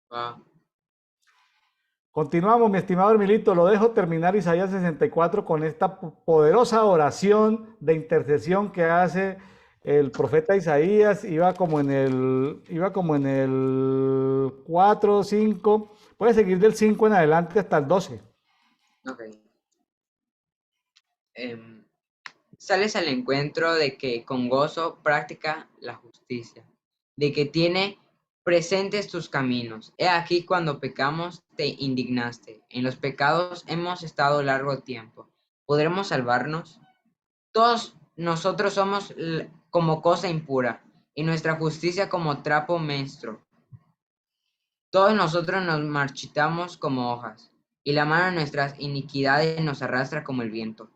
Wow. Continuamos, mi estimado Hermilito, lo dejo terminar Isaías 64 con esta poderosa oración de intercesión que hace el profeta Isaías. Iba como en el 4, 5, puede seguir del 5 en adelante hasta el 12. Ok. Em, Sales al encuentro de que con gozo practica la justicia, de que tiene presentes tus caminos. He aquí cuando pecamos te indignaste. En los pecados hemos estado largo tiempo. ¿Podremos salvarnos? Todos nosotros somos como cosa impura, y nuestra justicia como trapo menstruo. Todos nosotros nos marchitamos como hojas, y la mano de nuestras iniquidades nos arrastra como el viento.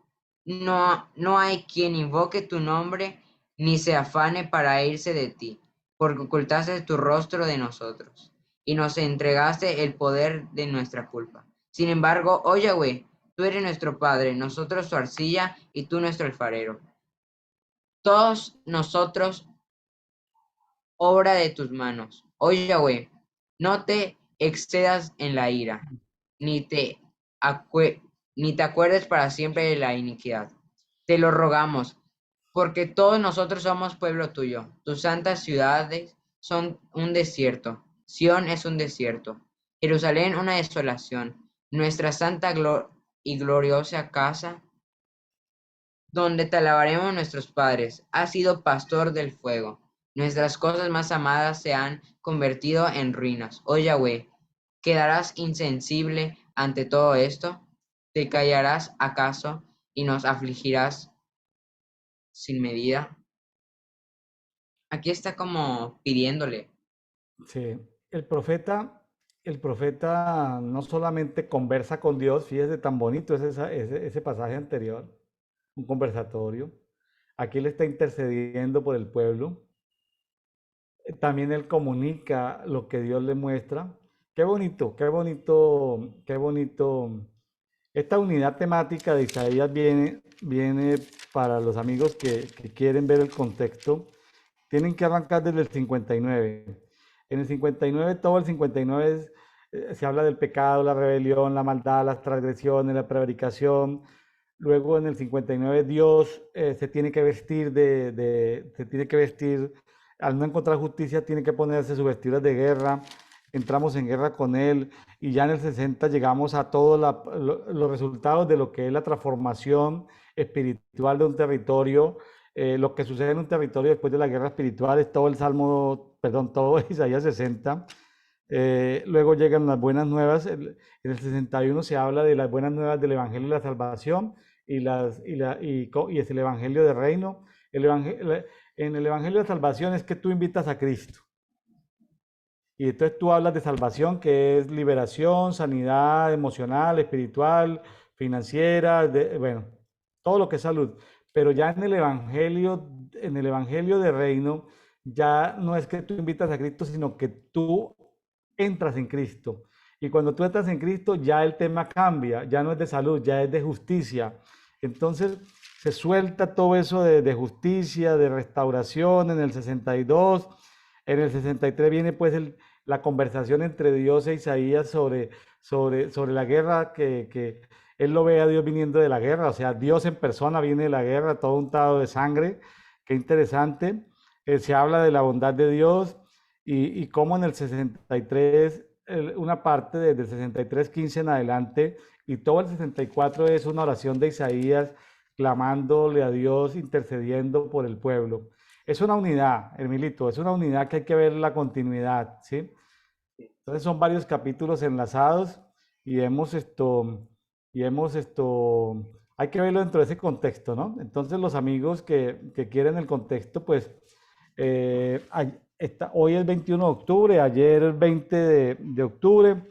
No hay quien invoque tu nombre, ni se afane para irse de ti, porque ocultaste tu rostro de nosotros, y nos entregaste el poder de nuestra culpa. Sin embargo, oh Yahweh, tú eres nuestro Padre, nosotros tu arcilla, y tú nuestro alfarero. Todos nosotros obra de tus manos. Oh Yahweh, no te excedas en la ira, ni te, ni te acuerdes para siempre de la iniquidad. Te lo rogamos, porque todos nosotros somos pueblo tuyo. Tus santas ciudades son un desierto. Sión es un desierto. Jerusalén una desolación. Nuestra santa y gloriosa casa, donde te alabaremos nuestros padres, has sido pastor del fuego. Nuestras cosas más amadas se han convertido en ruinas. Oh Yahweh, ¿Quedarás insensible ante todo esto? ¿Te callarás acaso y nos afligirás sin medida? Aquí está como pidiéndole. Sí, el profeta, el profeta no solamente conversa con Dios, fíjese tan bonito es ese pasaje anterior, un conversatorio. Aquí él está intercediendo por el pueblo. También él comunica lo que Dios le muestra. Qué bonito, qué bonito, qué bonito. Esta unidad temática de Isaías viene para los amigos que quieren ver el contexto. Tienen que arrancar desde el 59. En el 59, todo el 59 se habla del pecado, la rebelión, la maldad, las transgresiones, la prevaricación. Luego en el 59 Dios se tiene que vestir se tiene que vestir, al no encontrar justicia, tiene que ponerse sus vestiduras de guerra. Entramos en guerra con Él y ya en el 60 llegamos a todos los resultados de lo que es la transformación espiritual de un territorio. Lo que sucede en un territorio después de la guerra espiritual es todo el Salmo, perdón, todo Isaías 60. Luego llegan las buenas nuevas. En el 61 se habla de las buenas nuevas del Evangelio de la Salvación y es el Evangelio de Reino. En el Evangelio de Salvación es que tú invitas a Cristo. Y entonces tú hablas de salvación, que es liberación, sanidad emocional, espiritual, financiera, bueno, todo lo que es salud. Pero ya en el evangelio de reino, ya no es que tú invitas a Cristo, sino que tú entras en Cristo. Y cuando tú entras en Cristo, ya el tema cambia, ya no es de salud, ya es de justicia. Entonces se suelta todo eso de justicia, de restauración en el 62. En el 63 viene pues la conversación entre Dios e Isaías sobre la guerra, que él lo ve a Dios viniendo de la guerra, o sea, Dios en persona viene de la guerra, todo untado de sangre, qué interesante. Se habla de la bondad de Dios y cómo en el 63, una parte desde el 63:15 en adelante, y todo el 64 es una oración de Isaías clamándole a Dios, intercediendo por el pueblo. Es una unidad, Hermilito, es una unidad que hay que ver la continuidad, ¿sí? Entonces son varios capítulos enlazados y hay que verlo dentro de ese contexto, ¿no? Entonces los amigos que quieren el contexto, pues hoy es 21 de octubre, ayer 20 de octubre,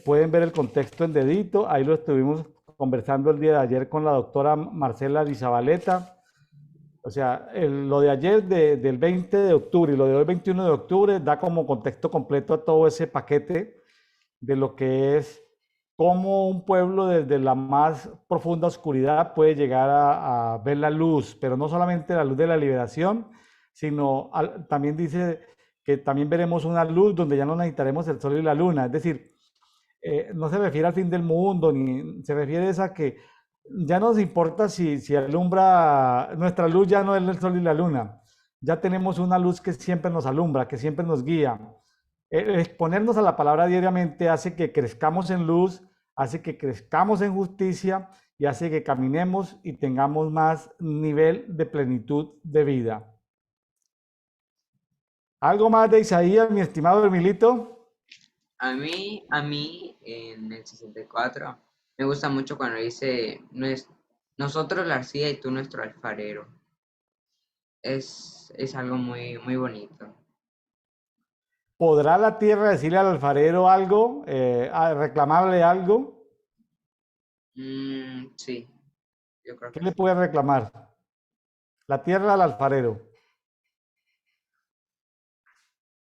pueden ver el contexto en dedito, ahí lo estuvimos conversando el día de ayer con la doctora Marcela Lizabaleta. O sea, lo de ayer del 20 de octubre y lo de hoy 21 de octubre da como contexto completo a todo ese paquete de lo que es cómo un pueblo desde la más profunda oscuridad puede llegar a ver la luz, pero no solamente la luz de la liberación, sino también dice que también veremos una luz donde ya no necesitaremos el sol y la luna. Es decir, no se refiere al fin del mundo, ni se refiere a que ya no nos importa si alumbra, nuestra luz ya no es el sol y la luna, ya tenemos una luz que siempre nos alumbra, que siempre nos guía. Exponernos a la palabra diariamente hace que crezcamos en luz, hace que crezcamos en justicia y hace que caminemos y tengamos más nivel de plenitud de vida. ¿Algo más de Isaías, mi estimado Emilito? A mí, en el 64, me gusta mucho cuando dice, nosotros la arcilla y tú nuestro alfarero. Es algo muy, muy bonito. ¿Podrá la tierra decirle al alfarero algo, reclamarle algo? Sí, yo creo ¿Qué que le sí. puede reclamar? La tierra al alfarero.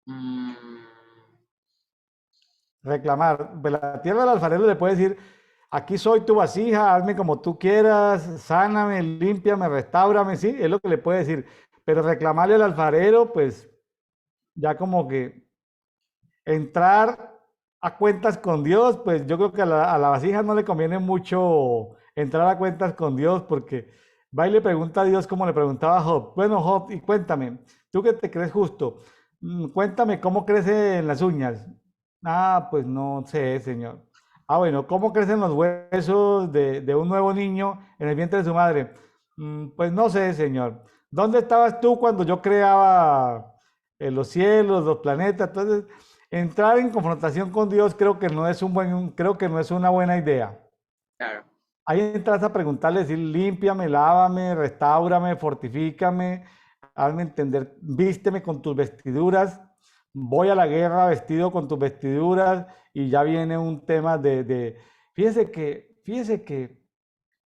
Mm, Reclamar. Pues la tierra al alfarero le puede decir, aquí soy tu vasija, hazme como tú quieras, sáname, límpiame, restáurame, sí, es lo que le puede decir. Pero reclamarle al alfarero, pues ya como que entrar a cuentas con Dios, pues yo creo que a la vasija no le conviene mucho entrar a cuentas con Dios porque va y le pregunta a Dios como le preguntaba a Job. Bueno, Job, y cuéntame, tú que te crees justo, cuéntame cómo crecen las uñas. Ah, pues no sé, Señor. Ah, bueno, ¿cómo crecen los huesos de un nuevo niño en el vientre de su madre? Pues no sé, Señor. ¿Dónde estabas tú cuando yo creaba los cielos, los planetas? Entonces, entrar en confrontación con Dios creo que no es una buena idea. Claro. Ahí entras a preguntarle, decir, límpiame, lávame, restáurame, fortifícame, hazme entender, vísteme con tus vestiduras, voy a la guerra vestido con tus vestiduras y ya viene un tema fíjese que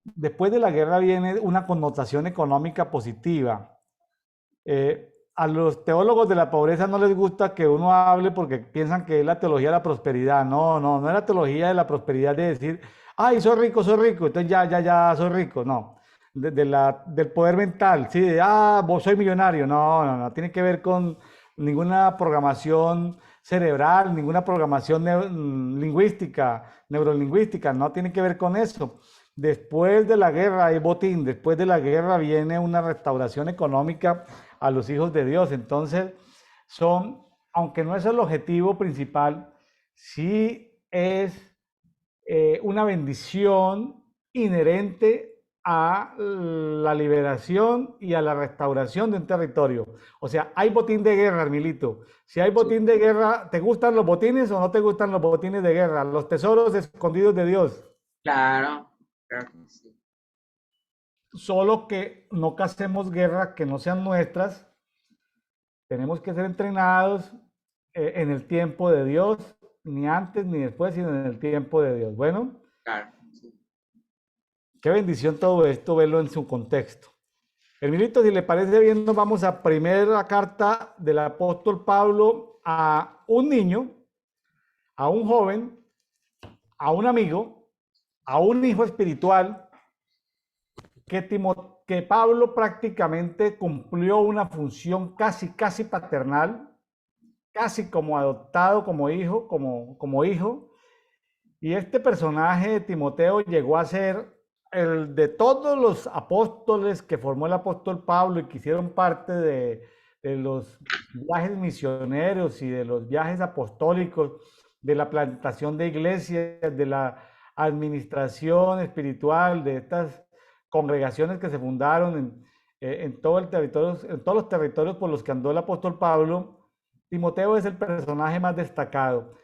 después de la guerra viene una connotación económica positiva. A los teólogos de la pobreza no les gusta que uno hable porque piensan que es la teología de la prosperidad. No, no, no es la teología de la prosperidad de decir, ay, soy rico, entonces ya, soy rico. No, del poder mental, sí, vos soy millonario. No, no, no, tiene que ver con ninguna programación cerebral, ninguna programación lingüística, neurolingüística, no tiene que ver con eso. Después de la guerra hay botín, después de la guerra viene una restauración económica a los hijos de Dios. Entonces, aunque no es el objetivo principal, sí es una bendición inherente a la liberación y a la restauración de un territorio. O sea, hay botín de guerra, Armilito. Si hay botín de guerra, ¿te gustan los botines o no te gustan los botines de guerra? Los tesoros escondidos de Dios. Claro, claro que sí. Solo que no casemos guerra que no sean nuestras. Tenemos que ser entrenados en el tiempo de Dios, ni antes ni después, sino en el tiempo de Dios. Bueno, Claro, sí. qué bendición todo esto, verlo en su contexto. Herminito, si le parece bien, nos vamos a primera carta del apóstol Pablo a un niño, a un joven, a un amigo, a un hijo espiritual, que Pablo prácticamente cumplió una función casi paternal, casi como adoptado, como hijo. Y este personaje de Timoteo llegó a ser el de todos los apóstoles que formó el apóstol Pablo y que hicieron parte de los viajes misioneros y de los viajes apostólicos, de la plantación de iglesias, de la administración espiritual, de estas congregaciones que se fundaron en todo el territorio, en todos los territorios por los que andó el apóstol Pablo. Timoteo es el personaje más destacado.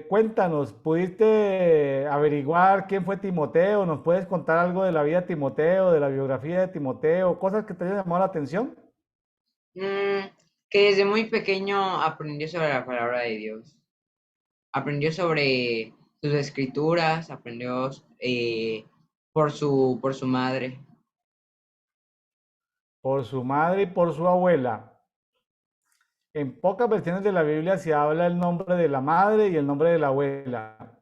Cuéntanos, ¿pudiste averiguar quién fue Timoteo? ¿Nos puedes contar algo de la vida de Timoteo, de la biografía de Timoteo, cosas que te hayan llamado la atención? Mm, que desde muy pequeño aprendió sobre la palabra de Dios. Aprendió sobre sus escrituras, aprendió por su madre. Por su madre y por su abuela. En pocas versiones de la Biblia se habla el nombre de la madre y el nombre de la abuela.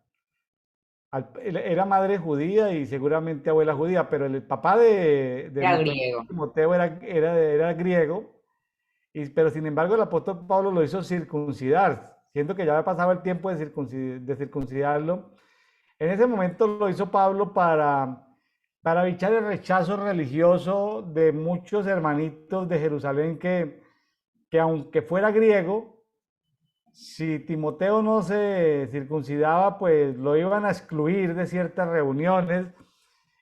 Era madre judía y seguramente abuela judía, pero el papá de Era nuestro amigo griego. Timoteo era griego, pero sin embargo el apóstol Pablo lo hizo circuncidar, siendo que ya había pasado el tiempo de circuncidarlo. En ese momento lo hizo Pablo para evitar el rechazo religioso de muchos hermanitos de Jerusalén que aunque fuera griego, si Timoteo no se circuncidaba, pues lo iban a excluir de ciertas reuniones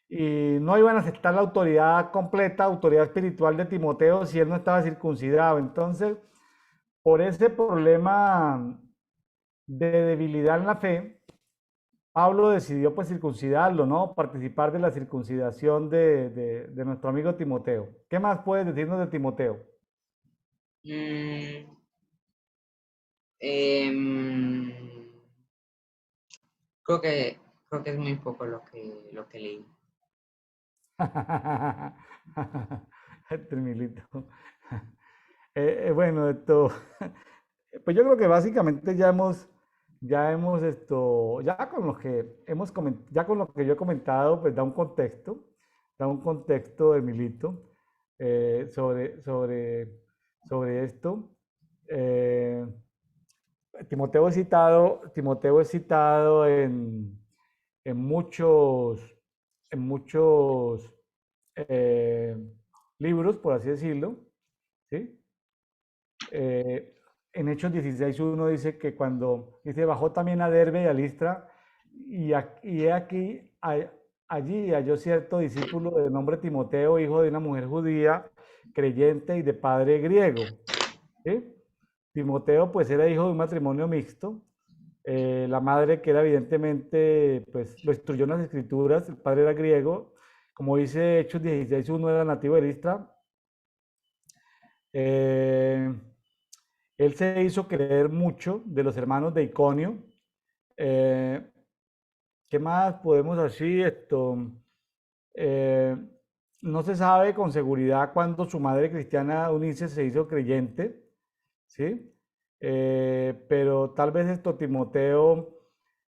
y no iban a aceptar la autoridad completa, autoridad espiritual de Timoteo si él no estaba circuncidado. Entonces, por ese problema de debilidad en la fe, Pablo decidió pues circuncidarlo, ¿no? Participar de la circuncidación de nuestro amigo Timoteo. ¿Qué más puedes decirnos de Timoteo? Mm, em, creo que, creo que es muy poco lo que leí. Termilito. Bueno, pues yo creo que básicamente ya con lo que yo he comentado, pues da un contexto, Emilito, eh, sobre, sobre, sobre esto. Eh, Timoteo es citado en muchos, en muchos eh, libros, por así decirlo, ¿sí? Eh, en Hechos 16:1 dice que dice, bajó también a Derbe y a Listra, y he aquí, allí halló cierto discípulo de nombre Timoteo, hijo de una mujer judía, creyente y de padre griego, ¿sí? Timoteo pues era hijo de un matrimonio mixto. La madre, que era evidentemente, pues lo instruyó en las escrituras, el padre era griego, como dice Hechos 16:1, era nativo de Listra. Eh, Él se hizo creer mucho de los hermanos de Iconio. Eh, ¿Qué más podemos decir? Eh, no se sabe con seguridad cuándo su madre cristiana Eunice se hizo creyente, ¿sí? Pero tal vez Timoteo,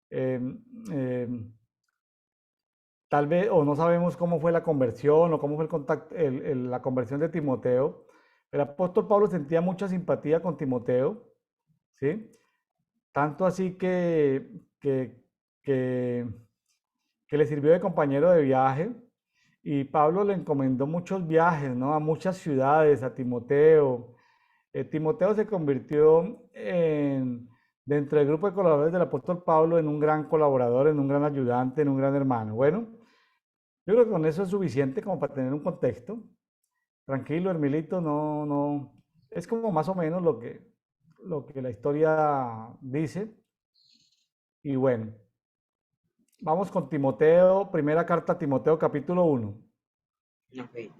eh, eh, tal vez, o no sabemos cómo fue la conversión o cómo fue el contacto, la conversión de Timoteo. El apóstol Pablo sentía mucha simpatía con Timoteo, ¿sí? Tanto así que, que le sirvió de compañero de viaje, y Pablo le encomendó muchos viajes, ¿no? A muchas ciudades, a Timoteo. Timoteo se convirtió dentro del grupo de colaboradores del apóstol Pablo en un gran colaborador, en un gran ayudante, en un gran hermano. Bueno, yo creo que con eso es suficiente como para tener un contexto. Tranquilo, Hermilito, no, no, es como más o menos lo que la historia dice. Y bueno, vamos con Timoteo, primera carta a Timoteo, capítulo 1. Ok.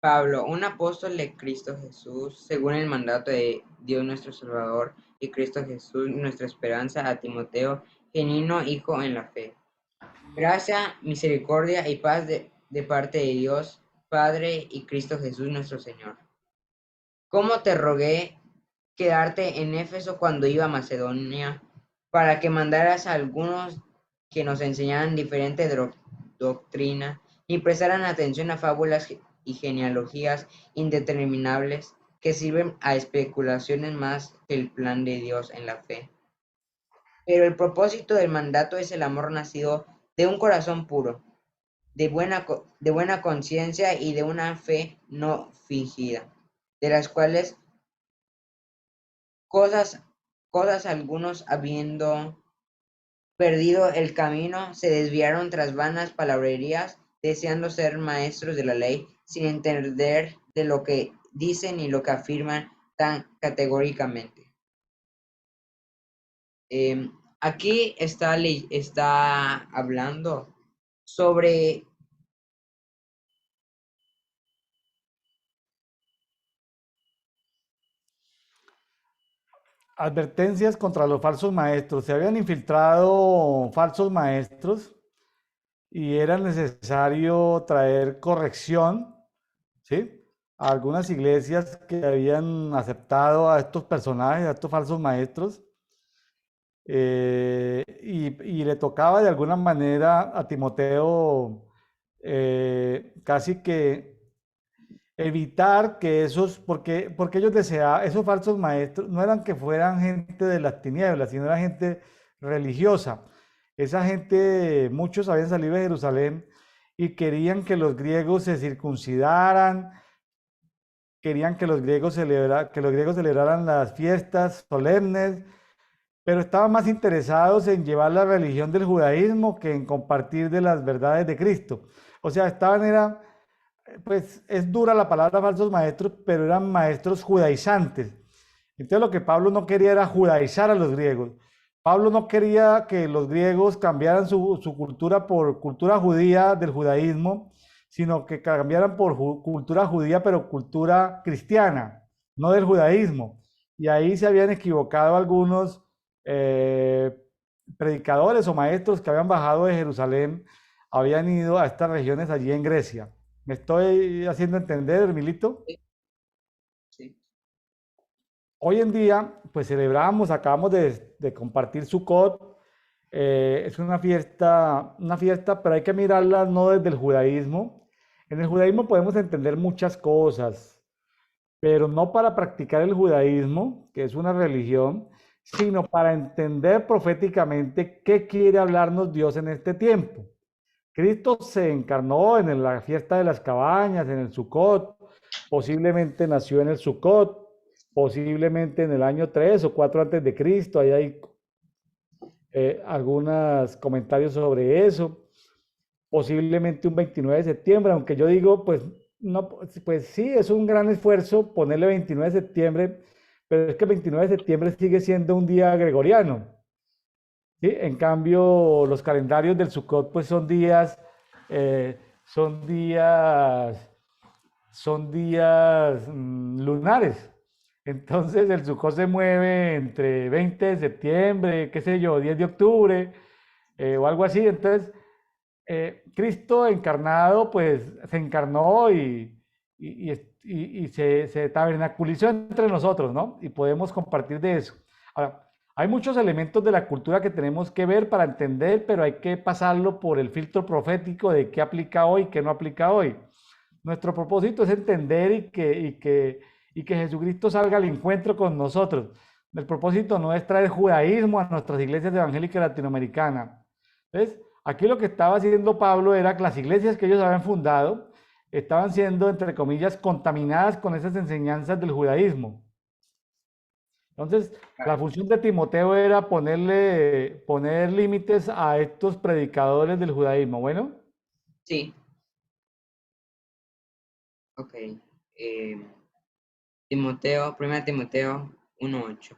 Pablo, un apóstol de Cristo Jesús, según el mandato de Dios nuestro Salvador y Cristo Jesús, nuestra esperanza, a Timoteo, genuino hijo en la fe. Gracia, misericordia y paz de parte de Dios, Padre y Cristo Jesús nuestro Señor. ¿Cómo te rogué quedarte en Éfeso cuando iba a Macedonia, para que mandaras a algunos que nos enseñaran diferente doctrina y prestaran atención a fábulas y genealogías indeterminables que sirven a especulaciones más que el plan de Dios en la fe? Pero el propósito del mandato es el amor nacido de un corazón puro, de buena conciencia y de una fe no fingida, de las cuales cosas, cosas algunos, habiendo perdido el camino, se desviaron tras vanas palabrerías, deseando ser maestros de la ley, sin entender de lo que dicen y lo que afirman tan categóricamente. Aquí está hablando sobre Advertencias contra los falsos maestros. Se habían infiltrado falsos maestros y era necesario traer corrección, ¿sí? A algunas iglesias que habían aceptado a estos personajes, a estos falsos maestros, y le tocaba de alguna manera a Timoteo casi que evitar que porque ellos deseaban, esos falsos maestros no eran que fueran gente de las tinieblas, sino era gente religiosa. Esa gente, muchos habían salido de Jerusalén y querían que los griegos se circuncidaran, querían que los griegos celebraran las fiestas solemnes, pero estaban más interesados en llevar la religión del judaísmo que en compartir de las verdades de Cristo. O sea, pues es dura la palabra falsos maestros, pero eran maestros judaizantes. Entonces lo que Pablo no quería era judaizar a los griegos. Pablo no quería que los griegos cambiaran su cultura por cultura judía del judaísmo, sino que cambiaran por cultura judía, pero cultura cristiana, no del judaísmo. Y ahí se habían equivocado algunos eh, predicadores o maestros que habían bajado de Jerusalén, habían ido a estas regiones allí en Grecia. ¿Me estoy haciendo entender, Hermilito? sí, Hoy en día, pues celebramos, acabamos de compartir Sukkot. Es una fiesta, pero hay que mirarla no desde el judaísmo. En el judaísmo podemos entender muchas cosas, pero no para practicar el judaísmo, que es una religión, sino para entender proféticamente qué quiere hablarnos Dios en este tiempo. Cristo se encarnó en la fiesta de las cabañas, en el Sukkot, posiblemente nació en el Sukkot, posiblemente en el año 3 o 4 antes de Cristo. Ahí hay algunos comentarios sobre eso. Posiblemente un 29 de septiembre, aunque yo digo, pues no, pues sí, es un gran esfuerzo ponerle 29 de septiembre, pero es que el 29 de septiembre sigue siendo un día gregoriano, ¿sí? En cambio, los calendarios del Sukkot pues eh, son días, son días lunares. Entonces el Sukkot se mueve entre 20 de septiembre, qué sé yo, 10 de octubre o algo así. Entonces, Cristo encarnado, pues se encarnó y se tabernaculizó entre nosotros, ¿no? Y podemos compartir de eso. Ahora, hay muchos elementos de la cultura que tenemos que ver para entender, pero hay que pasarlo por el filtro profético de qué aplica hoy, qué no aplica hoy. Nuestro propósito es entender y que Jesucristo salga al encuentro con nosotros. El propósito no es traer judaísmo a nuestras iglesias evangélicas latinoamericanas. ¿Ves? Aquí lo que estaba haciendo Pablo era que las iglesias que ellos habían fundado estaban siendo, entre comillas, contaminadas con esas enseñanzas del judaísmo. Entonces, la Claro. función de Timoteo era poner límites a estos predicadores del judaísmo. Bueno, Sí, ok. Timoteo, 1 Timoteo 1:8.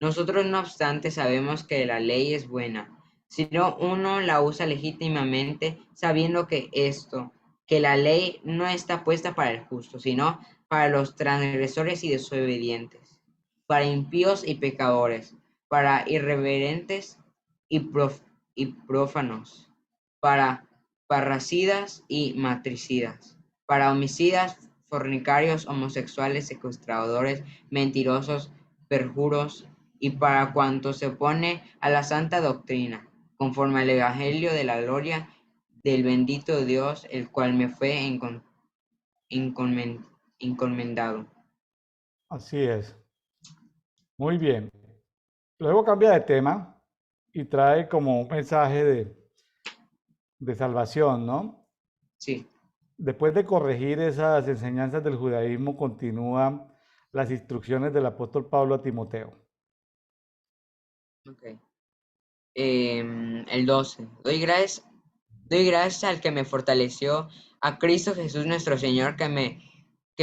Nosotros, no obstante, sabemos que la ley es buena, si no uno la usa legítimamente, sabiendo que la ley no está puesta para el justo, sino para los transgresores y desobedientes, para impíos y pecadores, para irreverentes y, y prófanos, para parricidas y matricidas, para homicidas, fornicarios, homosexuales, secuestradores, mentirosos, perjuros, y para cuanto se opone a la santa doctrina, conforme al evangelio de la gloria del bendito Dios, el cual me fue encomendado. así es. Muy bien. Luego cambia de tema y trae como un mensaje de salvación, ¿no? Sí, Después de corregir esas enseñanzas del judaísmo, continúan las instrucciones del apóstol Pablo a Timoteo. ok. El 12. Doy gracias al que me fortaleció, a Cristo Jesús nuestro Señor, que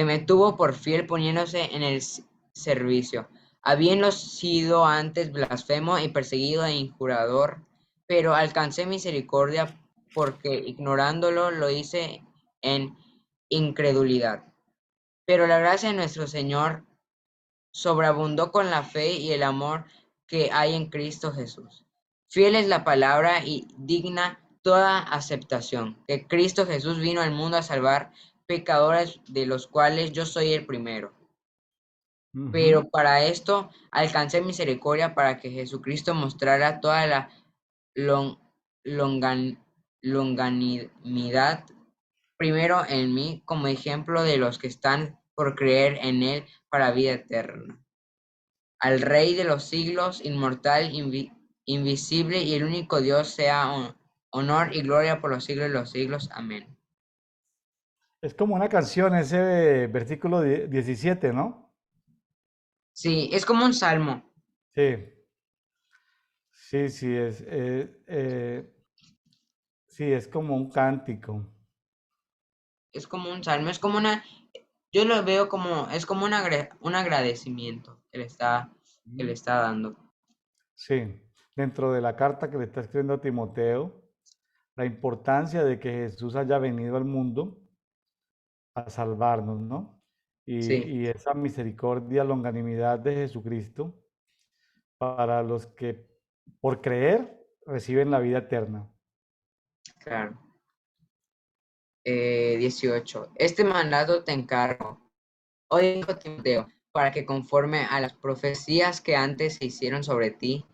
me tuvo por fiel poniéndose en el servicio, habiendo sido antes blasfemo y perseguido e injurador, pero alcancé misericordia porque ignorándolo lo hice en incredulidad. Pero la gracia de nuestro Señor sobreabundó con la fe y el amor que hay en Cristo Jesús. Fiel es la palabra y digna toda aceptación, que Cristo Jesús vino al mundo a salvar pecadores, de los cuales yo soy el primero. Ujú. Pero para esto alcancé misericordia para que Jesucristo mostrara toda la lon- longan- longanimidad primero en mí como ejemplo de los que están por creer en Él para vida eterna. Al Rey de los siglos, inmortal, invisible y el único Dios, sea honor y gloria por los siglos de los siglos. Amén. Es como una canción ese versículo 17, ¿no? Sí, es como un salmo. Sí, sí, sí, es como un cántico. Es como un salmo. Yo lo veo como, es como un agradecimiento que le está dando. Sí, dentro de la carta que le está escribiendo a Timoteo, la importancia de que Jesús haya venido al mundo a salvarnos, ¿no? Sí, Y esa misericordia, longanimidad de Jesucristo para los que por creer reciben la vida eterna. claro. 18. Este mandato te encargo, oh hijo Timoteo, para que conforme a las profecías que antes se hicieron sobre ti,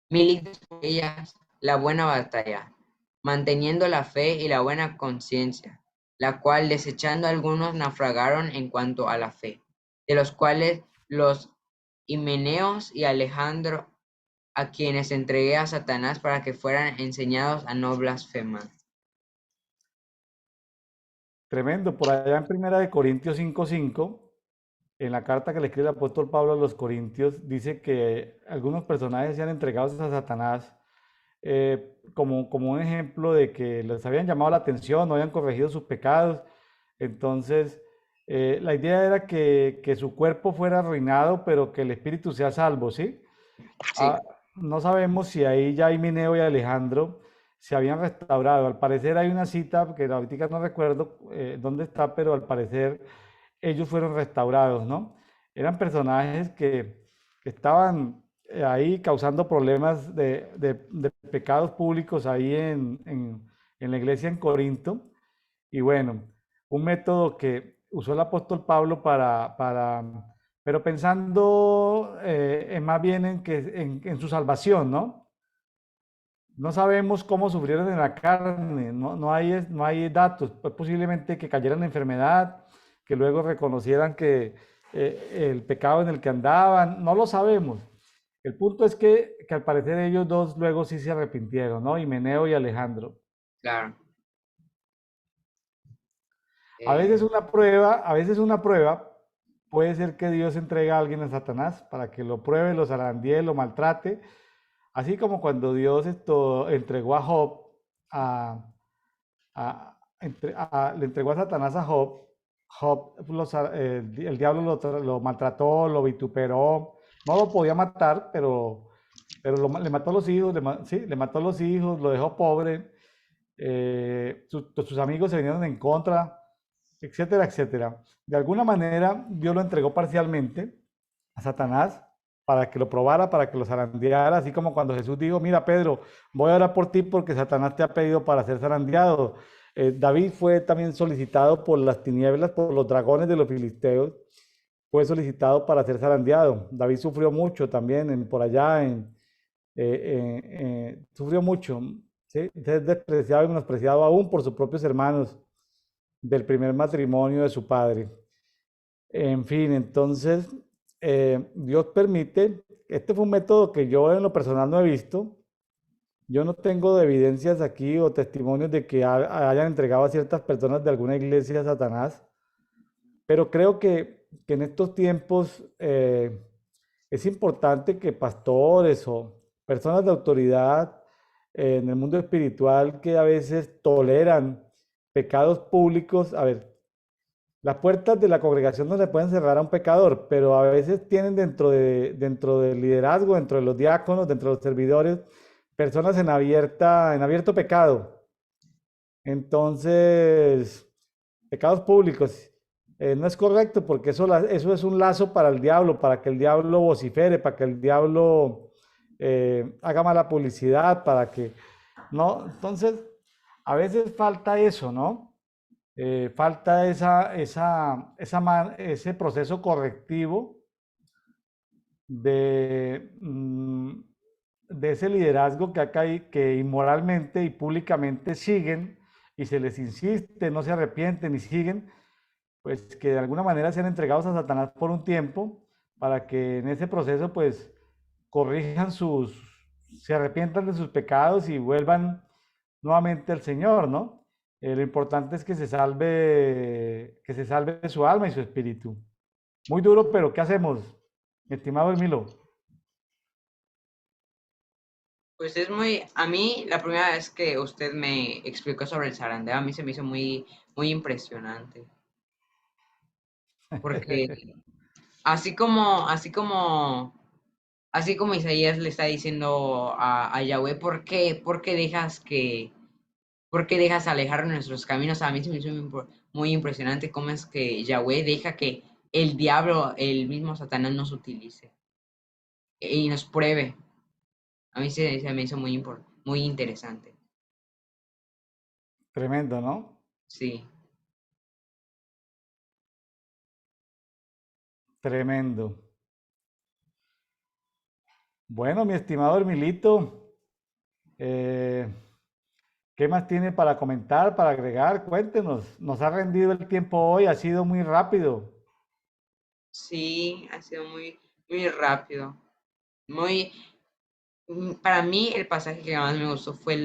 milites por ellas la buena batalla, manteniendo la fe y la buena conciencia, la cual desechando algunos naufragaron en cuanto a la fe, de los cuales los Himeneos y Alejandro, a quienes entregué a Satanás para que fueran enseñados a no blasfemar. Tremendo. Por allá en Primera de Corintios 5:5, en la carta que le escribe el apóstol Pablo a los Corintios, dice que algunos personajes se han entregado a Satanás como un ejemplo de que les habían llamado la atención, no habían corregido sus pecados. Entonces, la idea era que su cuerpo fuera arruinado, pero que el espíritu sea salvo, ¿sí? Sí, Ah, no sabemos si ahí ya Himeneo y Alejandro se habían restaurado. Al parecer hay una cita que ahorita no recuerdo dónde está, pero al parecer ellos fueron restaurados, ¿no? Eran personajes que estaban ahí causando problemas de pecados públicos ahí en la iglesia en Corinto. Y bueno, un método que usó el apóstol Pablo pero pensando más bien en su salvación, ¿no? No sabemos cómo sufrieron en la carne, no hay datos. Pues posiblemente que cayeran en enfermedad, que luego reconocieran que el pecado en el que andaban, no lo sabemos. El punto es que al parecer ellos dos luego sí se arrepintieron, ¿no? Himeneo y Alejandro. claro. A Eh, a veces una prueba puede ser que Dios entrega a alguien a Satanás para que lo pruebe, lo zarandee, lo maltrate, así como cuando Dios entregó a Job le entregó a Satanás a Job. Job, el diablo lo maltrató, lo vituperó, no lo podía matar, pero le mató a los hijos, sí, le mató a los hijos, lo dejó pobre, sus amigos se vinieron en contra, etcétera, etcétera. De alguna manera, Dios lo entregó parcialmente a Satanás para que lo probara, para que lo zarandeara, así como cuando Jesús dijo, mira Pedro, voy a orar por ti porque Satanás te ha pedido para ser zarandeado. David fue también solicitado por las tinieblas, por los dragones de los filisteos, fue solicitado para ser zarandeado. David sufrió mucho también por allá, sufrió mucho, ¿sí? Es despreciado y menospreciado aún por sus propios hermanos del primer matrimonio de su padre. En fin, entonces Dios permite, este fue un método que yo en lo personal no he visto, yo no tengo evidencias aquí o testimonios de que hayan entregado a ciertas personas de alguna iglesia a Satanás, pero creo que en estos tiempos es importante que pastores o personas de autoridad en el mundo espiritual que a veces toleran pecados públicos, a ver, las puertas de la congregación no le pueden cerrar a un pecador, pero a veces tienen dentro del liderazgo, dentro de los diáconos, dentro de los servidores, personas en abierto pecado. Entonces, pecados públicos. No es correcto porque eso es un lazo para el diablo, para que el diablo vocifere, para que el diablo haga mala publicidad, para que... No, entonces, a veces falta eso, ¿no? Falta ese proceso correctivo de, de ese liderazgo que acá hay, que inmoralmente y públicamente siguen y se les insiste, no se arrepienten y siguen, pues que de alguna manera sean entregados a Satanás por un tiempo para que en ese proceso pues corrijan se arrepientan de sus pecados y vuelvan nuevamente al Señor, ¿no? Lo importante es que se salve su alma y su espíritu. Muy duro, pero ¿qué hacemos, mi estimado Emilio? pues es muy, a mí la primera vez que usted me explicó sobre el zarandeo, a mí se me hizo muy impresionante, porque así como Isaías le está diciendo a Yahweh, ¿por qué por qué dejas alejar nuestros caminos? A mí se me hizo muy impresionante cómo es que Yahweh deja que el diablo, el mismo Satanás, nos utilice y nos pruebe. A mí se me hizo muy interesante. Tremendo, ¿no? Sí. Tremendo. Bueno, mi estimado Emilito, eh, ¿qué más tiene para comentar, para agregar? Cuéntenos. Nos ha rendido el tiempo hoy, ha sido muy rápido. Sí, ha sido muy rápido. Muy, para mí el pasaje que más me gustó fue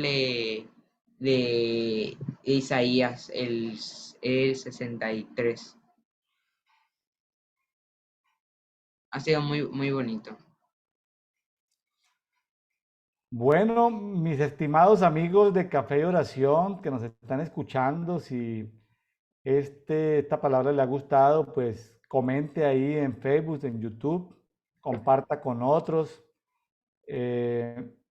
de Isaías, el 63. Ha sido muy bonito. Bueno, mis estimados amigos de Café y Oración que nos están escuchando, si esta palabra le ha gustado, pues comente ahí en Facebook, en YouTube, comparta con otros,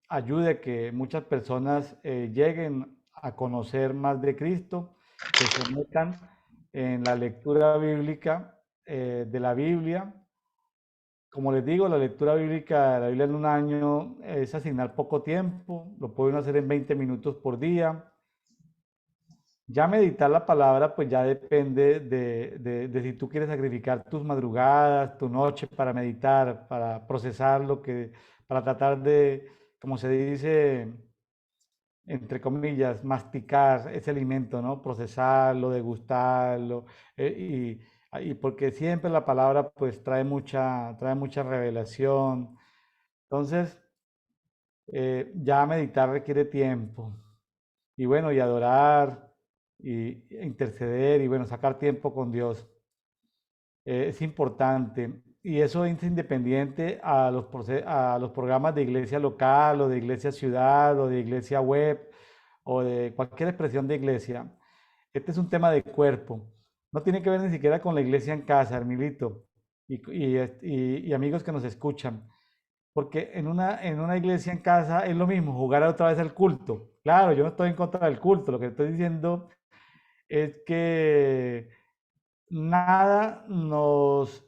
ayude a que muchas personas lleguen a conocer más de Cristo, que se metan en la lectura bíblica de la Biblia. Como les digo, la lectura bíblica de la Biblia en un año es asignar poco tiempo, lo pueden hacer en 20 minutos por día. Ya meditar la palabra, pues ya depende de si tú quieres sacrificar tus madrugadas, tu noche para meditar, para procesar lo que, para tratar de, como se dice, entre comillas, masticar ese alimento, ¿no? Procesarlo, degustarlo, y porque siempre la palabra pues trae mucha revelación. Entonces, ya meditar requiere tiempo. Y bueno, y adorar, y interceder, y bueno, sacar tiempo con Dios. Es importante. Y eso es independiente a los programas de iglesia local, o de iglesia ciudad, o de iglesia web, o de cualquier expresión de iglesia. Este es un tema de cuerpo. No tiene que ver ni siquiera con la iglesia en casa, Hermilito, y amigos que nos escuchan. Porque en una iglesia en casa es lo mismo, jugar otra vez al culto. Claro, yo no estoy en contra del culto, lo que estoy diciendo es que nada nos,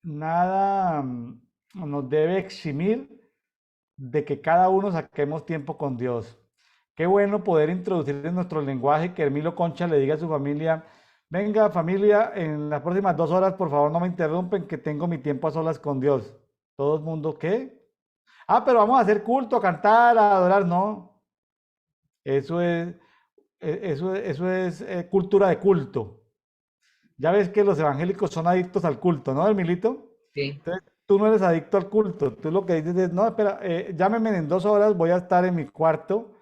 nada nos debe eximir de que cada uno saquemos tiempo con Dios. Qué bueno poder introducir en nuestro lenguaje que Hermilo Concha le diga a su familia: venga familia, en las próximas 2 horas por favor no me interrumpen, que tengo mi tiempo a solas con Dios. Todo el mundo, ¿qué? Ah, pero vamos a hacer culto, a cantar, a adorar. No, eso es, eso es cultura de culto. Ya ves que los evangélicos son adictos al culto, ¿no, Emilito? Sí, Entonces, tú no eres adicto al culto. Tú lo que dices es: no, espera, llámenme en 2 horas, voy a estar en mi cuarto.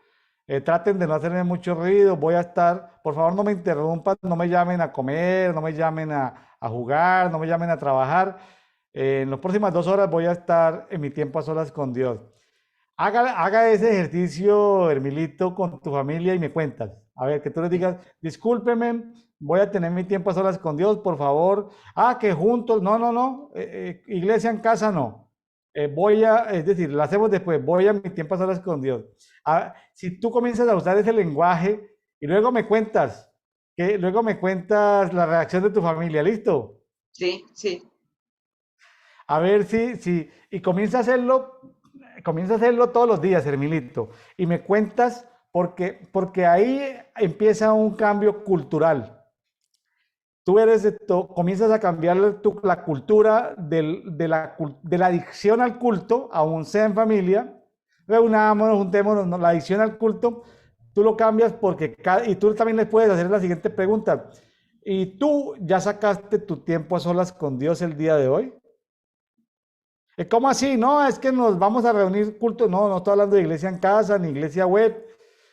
Traten de no hacerme mucho ruido, voy a estar, por favor no me interrumpan, no me llamen a comer, no me llamen a jugar, no me llamen a trabajar. En las próximas 2 horas voy a estar en mi tiempo a solas con Dios. Haga ese ejercicio, Hermilito, con tu familia y me cuentas. A ver, que tú les sí, digas: discúlpeme, voy a tener mi tiempo a solas con Dios, por favor. Ah, que juntos, no, no, no, iglesia en casa no. Es decir, lo hacemos después, voy a mi tiempo a solas con Dios. Si tú comienzas a usar ese lenguaje y luego me cuentas la reacción de tu familia, ¿listo? sí, sí, A ver y comienza a hacerlo todos los días, Hermilito, y me cuentas porque ahí empieza un cambio cultural. Comienzas a cambiar la cultura de la adicción al culto, aún sea en familia, reunámonos, juntémonos, no, la adicción al culto, tú lo cambias y tú también les puedes hacer la siguiente pregunta: ¿y tú ya sacaste tu tiempo a solas con Dios el día de hoy? ¿Cómo así? No, es que nos vamos a reunir culto. No, no estoy hablando de iglesia en casa, ni iglesia web,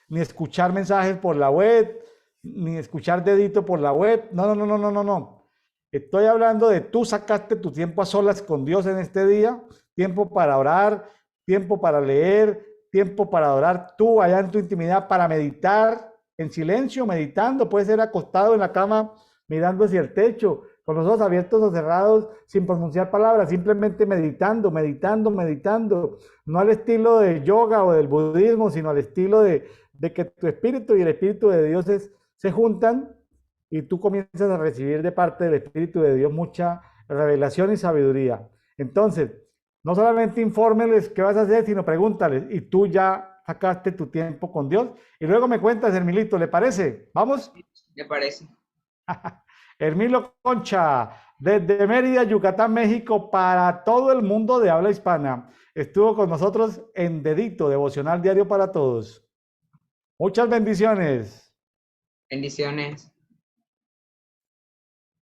ni escuchar mensajes por la web, ni escuchar dedito por la web. No, no, no, no, no, no, no. Estoy hablando de tú sacaste tu tiempo a solas con Dios en este día, tiempo para orar, tiempo para leer, tiempo para adorar tú allá en tu intimidad, para meditar en silencio, meditando. Puede ser acostado en la cama mirando hacia el techo, con los ojos abiertos o cerrados, sin pronunciar palabras, simplemente meditando, meditando, meditando, no al estilo de yoga o del budismo, sino al estilo de que tu espíritu y el espíritu de Dios se juntan y tú comienzas a recibir de parte del espíritu de Dios mucha revelación y sabiduría. Entonces, no solamente infórmeles qué vas a hacer, sino pregúntales, y tú ya sacaste tu tiempo con Dios. Y luego me cuentas, Hermilito, ¿le parece? ¿Vamos? me parece. Hermilo Concha, desde Mérida, Yucatán, México, para todo el mundo de habla hispana. Estuvo con nosotros en Dedito, devocional diario para todos. Muchas bendiciones. Bendiciones.